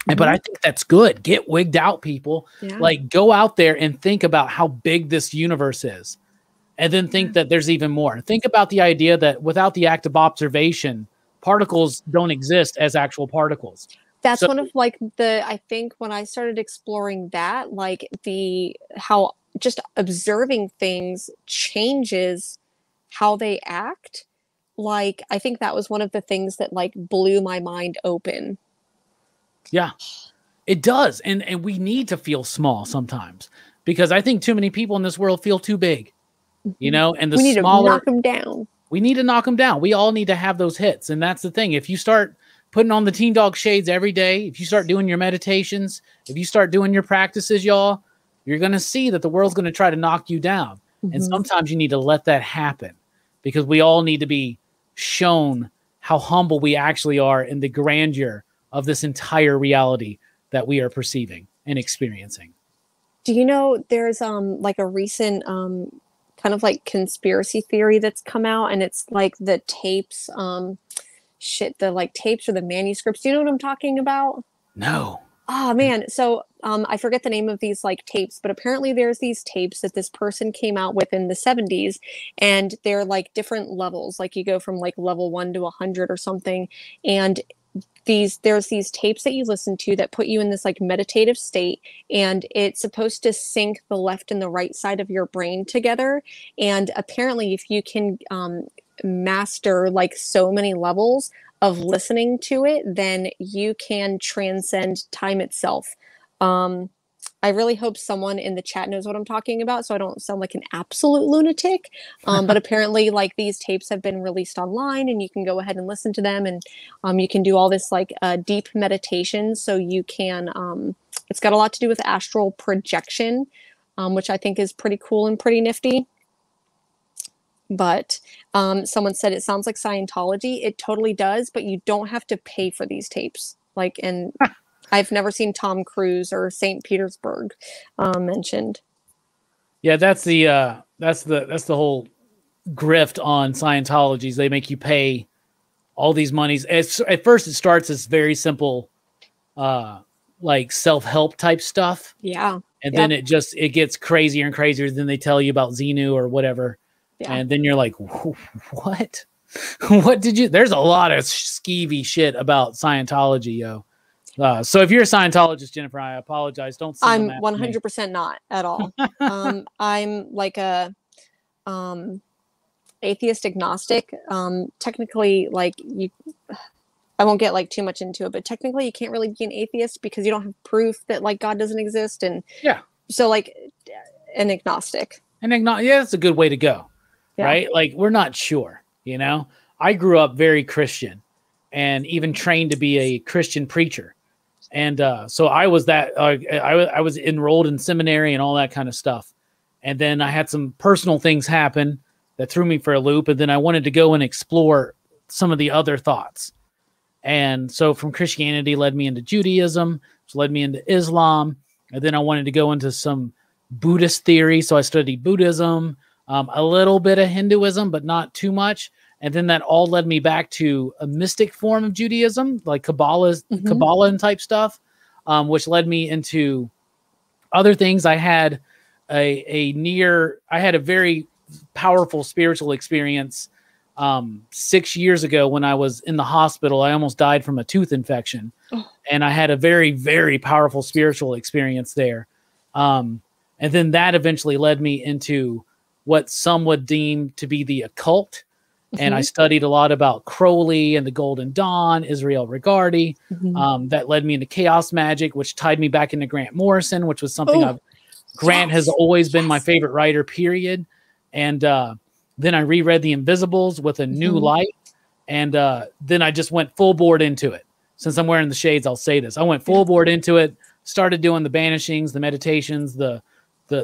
But I think that's good. Get wigged out, people. Like, go out there and think about how big this universe is. And then think that there's even more. Think about the idea that without the act of observation, particles don't exist as actual particles. That's one of like I think when I started exploring that, like how just observing things changes how they act. Like, I think that was one of the things that like blew my mind open. Yeah, it does. And we need to feel small sometimes, because I think too many people in this world feel too big, you know, and we need to knock them down. We need to knock them down. We all need to have those hits. And that's the thing. If you start putting on the Teen Dog shades every day, if you start doing your meditations, if you start doing your practices, y'all, you're going to see that the world's going to try to knock you down. And sometimes you need to let that happen, because we all need to be shown how humble we actually are in the grandeur of this entire reality that we are perceiving and experiencing. Do you know there's like a recent kind of like conspiracy theory that's come out, and it's like the tapes, the like tapes or the manuscripts. Do you know what I'm talking about? No. Oh man. So I forget the name of these like tapes, but apparently there's these tapes that this person came out with in the 70s, and they're like different levels. Like you go from like level 1 to 100 or something. And there's these tapes that you listen to that put you in this like meditative state, and it's supposed to sync the left and the right side of your brain together. And apparently if you can master like so many levels of listening to it, then you can transcend time itself. I really hope someone in the chat knows what I'm talking about, so I don't sound like an absolute lunatic. But apparently, like, these tapes have been released online, and you can go ahead and listen to them, and you can do all this like deep meditation. So you can. It's got a lot to do with astral projection, which I think is pretty cool and pretty nifty. But someone said it sounds like Scientology. It totally does, but you don't have to pay for these tapes. Like, and I've never seen Tom Cruise or St. Petersburg mentioned. Yeah, that's the whole grift on Scientology. They make you pay all these monies. At first, it starts as very simple, like self-help type stuff. Yeah. And then it gets crazier and crazier. Then they tell you about Xenu or whatever. Yeah. And then you're like, what? What did you? There's a lot of skeevy shit about Scientology, yo. So if you're a Scientologist, Jennifer, I apologize. Don't. I'm 100% not at all. I'm like a atheist agnostic. Technically, like I won't get like too much into it, but technically you can't really be an atheist because you don't have proof that like God doesn't exist. And so like an agnostic. Yeah, that's a good way to go. Yeah. Right? Like, we're not sure, you know? I grew up very Christian and even trained to be a Christian preacher. And so I was that, I was enrolled in seminary and all that kind of stuff. And then I had some personal things happen that threw me for a loop. And then I wanted to go and explore some of the other thoughts. And so from Christianity led me into Judaism, which led me into Islam. And then I wanted to go into some Buddhist theory. So I studied Buddhism, a little bit of Hinduism, but not too much. And then that all led me back to a mystic form of Judaism, like Kabbalah and type stuff, which led me into other things. I had a very powerful spiritual experience 6 years ago when I was in the hospital. I almost died from a tooth infection. And I had a very, very powerful spiritual experience there. And then that eventually led me into what some would deem to be the occult. And I studied a lot about Crowley and the Golden Dawn, Israel Regardie. That led me into chaos magic, which tied me back into Grant Morrison, which was something Grant has always been my favorite writer, period. And then I reread The Invisibles with a new light. And then I just went full board into it. Since I'm wearing the shades, I'll say this. I went full board into it, started doing the banishings, the meditations, the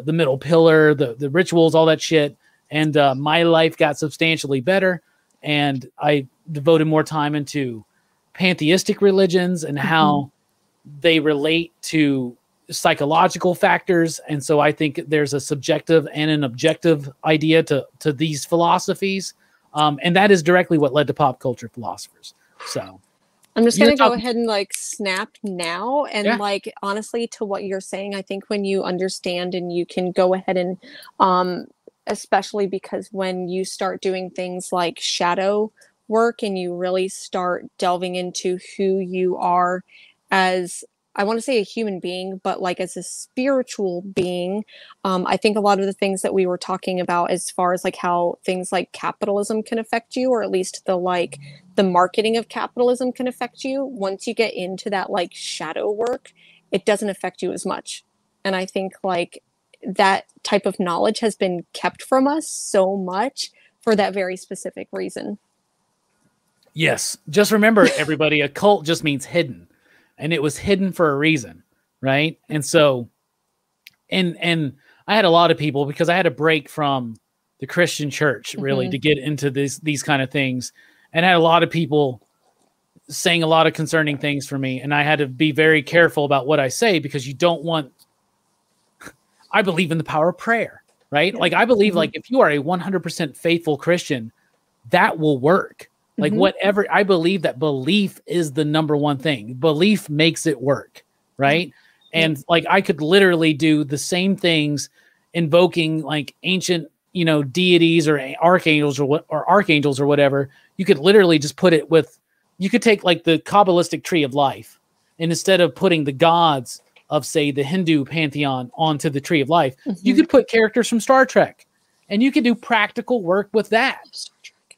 middle pillar, the rituals, all that shit. And my life got substantially better. And I devoted more time into pantheistic religions and how they relate to psychological factors. And so I think there's a subjective and an objective idea to these philosophies. And that is directly what led to pop culture philosophers. So I'm just going to go ahead and like snap now. And like, honestly, to what you're saying, I think when you understand and you can go ahead and, especially because when you start doing things like shadow work and you really start delving into who you are as, I want to say a human being, but like as a spiritual being, I think a lot of the things that we were talking about as far as like how things like capitalism can affect you, or at least the marketing of capitalism can affect you. Once you get into that like shadow work, it doesn't affect you as much. And I think like that type of knowledge has been kept from us so much for that very specific reason. Yes. Just remember, everybody, occult just means hidden. And it was hidden for a reason, right? And so, and I had a lot of people, because I had a break from the Christian church, really, to get into these kind of things. And I had a lot of people saying a lot of concerning things for me. And I had to be very careful about what I say, because you don't want, I believe in the power of prayer, right? Like, I believe like if you are a 100% faithful Christian, that will work. Like whatever, I believe that belief is the number one thing. Belief makes it work, right? And like, I could literally do the same things invoking like ancient, you know, deities or archangels or whatever. You could literally just put it with, you could take like the Kabbalistic tree of life, and instead of putting the gods of, say, the Hindu pantheon onto the tree of life, you could put characters from Star Trek, and you could do practical work with that.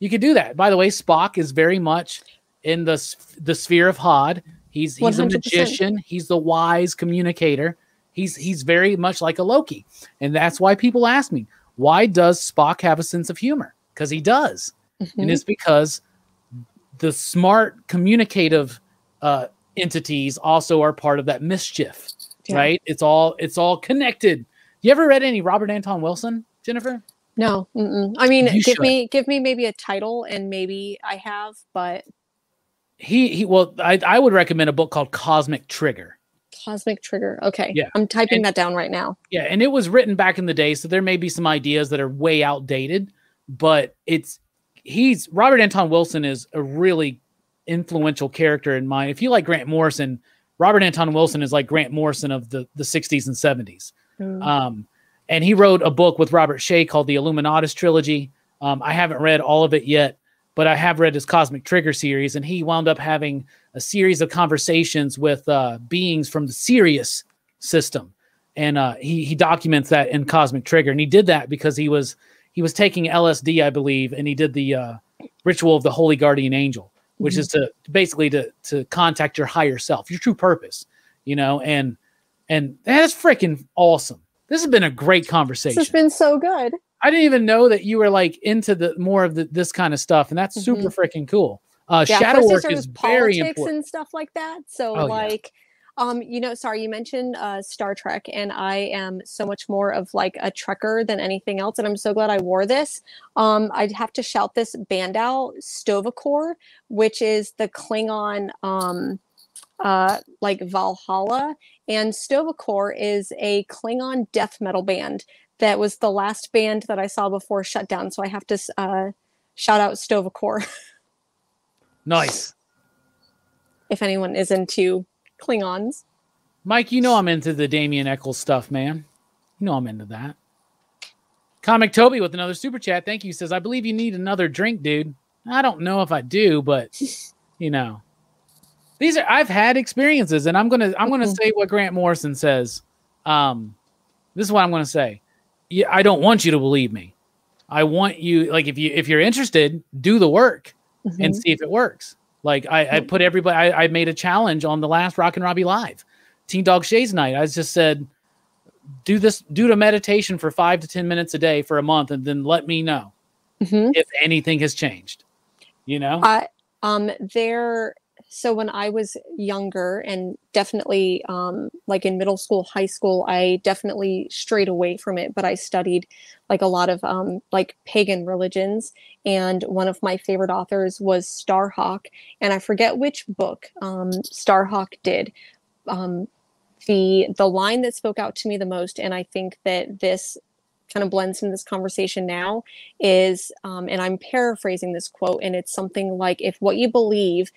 You could do that. By the way, Spock is very much in the sphere of Hod. He's 100%. A magician. He's the wise communicator. He's very much like a Loki. And that's why people ask me, why does Spock have a sense of humor? Because he does. And it's because the smart communicative entities also are part of that mischief, right? It's all connected. You ever read any Robert Anton Wilson, Jennifer? No. I mean, give me maybe a title, and maybe I have, but well, I would recommend a book called Cosmic Trigger. Cosmic Trigger. Okay. Yeah. I'm typing that down right now. Yeah. And it was written back in the day, so there may be some ideas that are way outdated, but Robert Anton Wilson is a really influential character in mine. If you like Grant Morrison, Robert Anton Wilson is like Grant Morrison of the 60s and 70s. And he wrote a book with Robert Shea called the Illuminatus Trilogy. I haven't read all of it yet, but I have read his Cosmic Trigger series, and he wound up having a series of conversations with beings from the Sirius system. And he documents that in Cosmic Trigger. And he did that because he was taking LSD, I believe, and he did the ritual of the Holy Guardian Angel, which is to basically to contact your higher self, your true purpose, you know, and that's freaking awesome. This has been a great conversation. This has been so good. I didn't even know that you were like into more of this kind of stuff, and that's super freaking cool. Shadow work is very important and stuff like that. So you know, sorry, you mentioned Star Trek, and I am so much more of like a Trekker than anything else, and I'm so glad I wore this. I'd have to shout this band out, Stovacor, which is the Klingon like Valhalla, and Stovacor is a Klingon death metal band that was the last band that I saw before shutdown. So I have to shout out Stovacor. Nice. If anyone is into Klingons. Mike, you know I'm into the Damien Eccles stuff, man. You know I'm into that. Comic Toby with another super chat. Thank you. Says, I believe you need another drink, dude. I don't know if I do, but you know. I've had experiences, and I'm gonna say what Grant Morrison says. This is what I'm gonna say. Yeah, I don't want you to believe me. I want you, like, if you're interested, do the work and see if it works. Like I put everybody. I made a challenge on the last Rockin Robbie Live, Teen Dog Shades night. I just said, do the meditation for 5 to 10 minutes a day for a month, and then let me know if anything has changed. You know, So when I was younger, and definitely like in middle school, high school, I definitely strayed away from it, but I studied like a lot of like pagan religions. And one of my favorite authors was Starhawk. And I forget which book Starhawk did. The line that spoke out to me the most, and I think that this kind of blends in this conversation now, is, and I'm paraphrasing this quote, and it's something like, if what you believe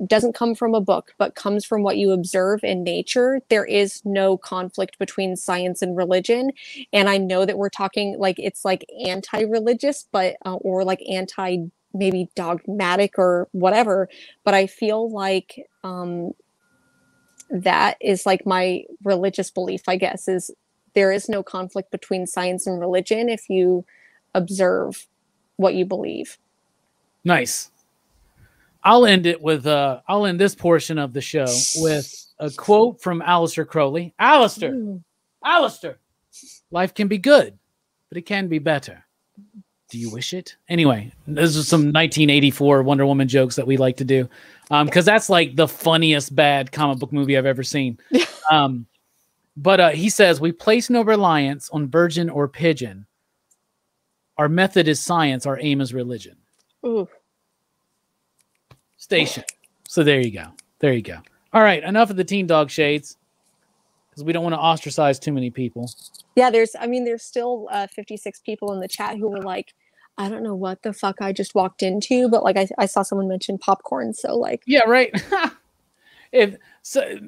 doesn't come from a book, but comes from what you observe in nature, there is no conflict between science and religion. And I know that we're talking like, it's like anti-religious, but, or like anti maybe dogmatic or whatever. But I feel like that is like my religious belief, I guess, is there is no conflict between science and religion if you observe what you believe. Nice. I'll end this portion of the show with a quote from Aleister Crowley. Aleister, life can be good, but it can be better. Do you wish it? Anyway, this is some 1984 Wonder Woman jokes that we like to do. Because that's like the funniest bad comic book movie I've ever seen. But he says, we place no reliance on virgin or pigeon. Our method is science. Our aim is religion. Ooh. Station. So there you go. There you go. All right. Enough of the teen dog shades, because we don't want to ostracize too many people. Yeah, there's still 56 people in the chat who were like, I don't know what the fuck I just walked into, but like I saw someone mention popcorn, so like, yeah, right. If so,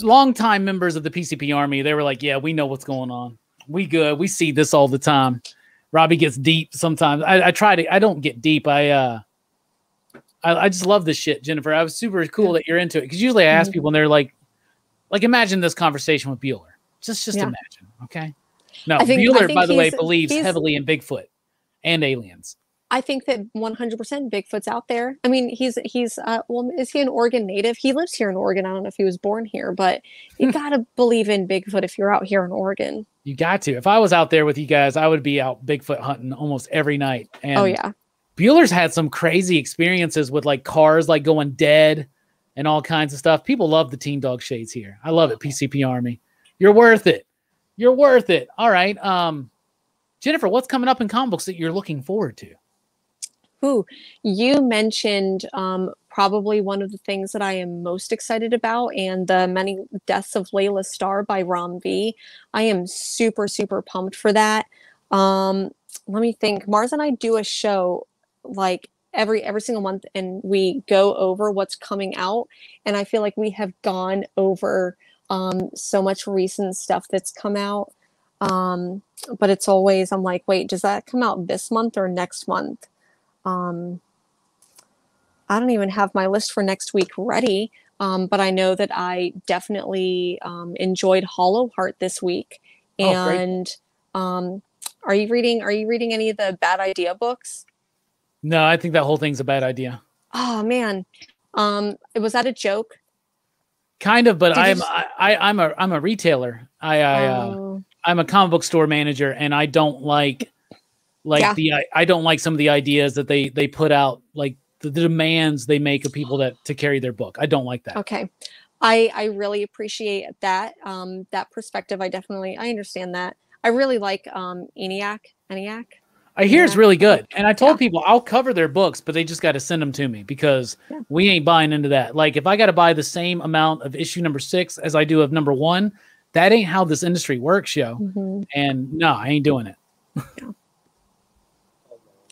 longtime members of the PCP Army, they were like, yeah, we know what's going on. We good. We see this all the time. Robbie gets deep sometimes. I try to. I don't get deep. I just love this shit, Jennifer. I was super cool that you're into it, because usually I ask people and they're like imagine this conversation with Bueller. Just imagine, okay? No, Bueller, by the way, believes heavily in Bigfoot and aliens. I think that 100% Bigfoot's out there. I mean, he's well, is he an Oregon native? He lives here in Oregon. I don't know if he was born here, but you gotta believe in Bigfoot if you're out here in Oregon. You got to. If I was out there with you guys, I would be out Bigfoot hunting almost every night. And oh yeah, Bueller's had some crazy experiences with like cars like going dead and all kinds of stuff. People love the teen dog shades here. I love it, PCP Army. You're worth it. You're worth it. All right. Jennifer, what's coming up in comic books that you're looking forward to? Ooh, you mentioned probably one of the things that I am most excited about, and the Many Deaths of Layla Starr by Ram V. I am super, super pumped for that. Let me think. Mars and I do a show like every single month, and we go over what's coming out. And I feel like we have gone over so much recent stuff that's come out. But it's always, I'm like, wait, does that come out this month or next month? I don't even have my list for next week ready. But I know that I definitely enjoyed Hollow Heart this week. And are you reading any of the Bad Idea books? No, I think that whole thing's a bad idea. Oh man. Was that a joke? Kind of, but I'm a retailer. I'm a comic book store manager, and I don't like I don't like some of the ideas that they put out, like the demands they make of people to carry their book. I don't like that. Okay. I really appreciate that that perspective. I understand that. I really like ENIAC. I hear it's really good. And I told people I'll cover their books, but they just got to send them to me, because we ain't buying into that. Like, if I got to buy the same amount of issue number 6 as I do of number 1, that ain't how this industry works, yo. And no, I ain't doing it.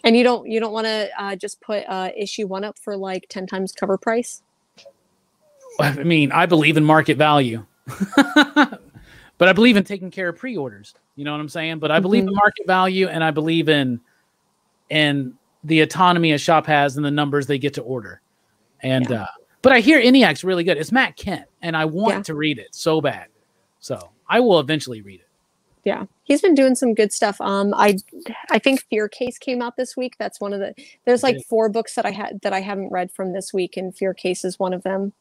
And you don't want to just put issue 1 up for like 10 times cover price? I mean, I believe in market value, but I believe in taking care of pre-orders. You know what I'm saying? But I believe in market value, and I believe in the autonomy a shop has and the numbers they get to order. And but I hear ENIAC's really good. It's Matt Kent, and I want to read it so bad. So I will eventually read it. Yeah, he's been doing some good stuff. I think Fear Case came out this week. That's one of the. There's like 4 books that I haven't read from this week, and Fear Case is one of them.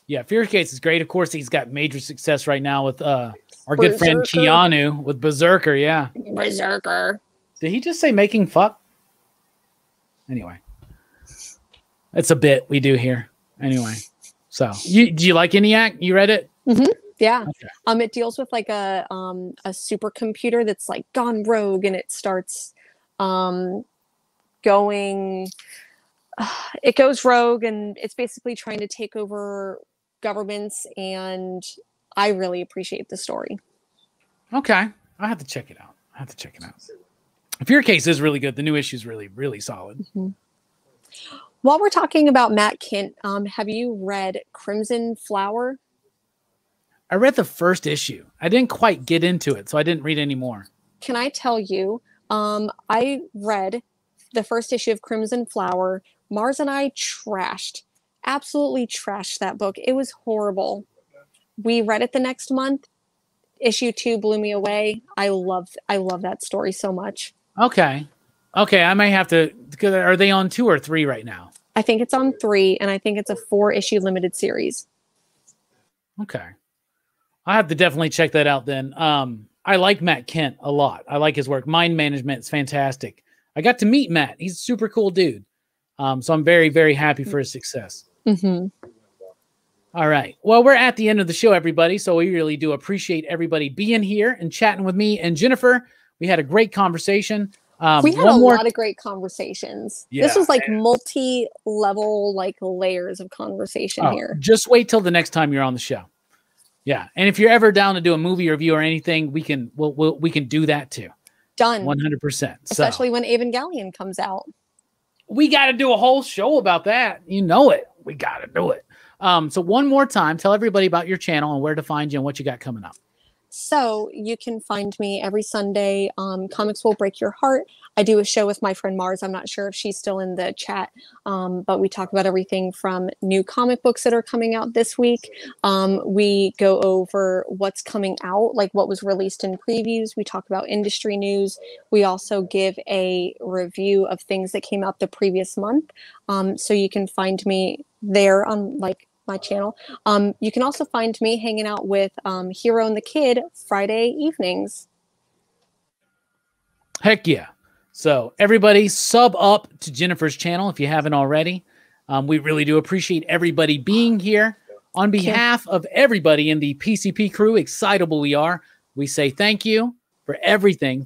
Yeah, Fear Case is great. Of course, he's got major success right now with our good friend Keanu with Berserker. Yeah, Berserker. Did he just say making fuck? Anyway, it's a bit we do here. Anyway, so do you like ENIAC? You read it? Yeah. Okay. It deals with like a supercomputer that's like gone rogue, and it starts it goes rogue, and it's basically trying to take over governments, and I really appreciate the story. Okay. I'll have to check it out. Fear Case is really good. The new issue is really, really solid. While we're talking about Matt Kent, have you read Crimson Flower? I read the first issue. I didn't quite get into it, so I didn't read any more. Can I tell you, I read the first issue of Crimson Flower. Mars and I absolutely trashed that book. It was horrible. We read it the next month. Issue 2 blew me away. I love that story so much. Okay. I may have to. Are they on 2 or 3 right now? I think it's on 3, and I think it's a 4-issue limited series. Okay. I have to definitely check that out then. I like Matt Kent a lot. I like his work. Mind Management is fantastic. I got to meet Matt. He's a super cool dude. So I'm very, very happy for his success. Mm-hmm. All right. Well, we're at the end of the show, everybody. So we really do appreciate everybody being here and chatting with me and Jennifer. We had a great conversation. We had a lot of great conversations. Yeah, this was like multi-level, like layers of conversation here. Just wait till the next time you're on the show. Yeah. And if you're ever down to do a movie review or anything, we can do that too. Done. 100%. Especially when Evangelion comes out. We got to do a whole show about that. You know it. We got to do it. So one more time, tell everybody about your channel and where to find you and what you got coming up. So you can find me every Sunday. Comics Will Break Your Heart. I do a show with my friend Mars. I'm not sure if she's still in the chat, but we talk about everything from new comic books that are coming out this week. We go over what's coming out, like what was released in previews. We talk about industry news. We also give a review of things that came out the previous month. So you can find me there on my channel. You can also find me hanging out with Hero and the Kid Friday evenings. Heck yeah. So everybody sub up to Jennifer's channel if you haven't already. We really do appreciate everybody being here. On behalf of everybody in the PCP crew, excitable we are, we say thank you for everything.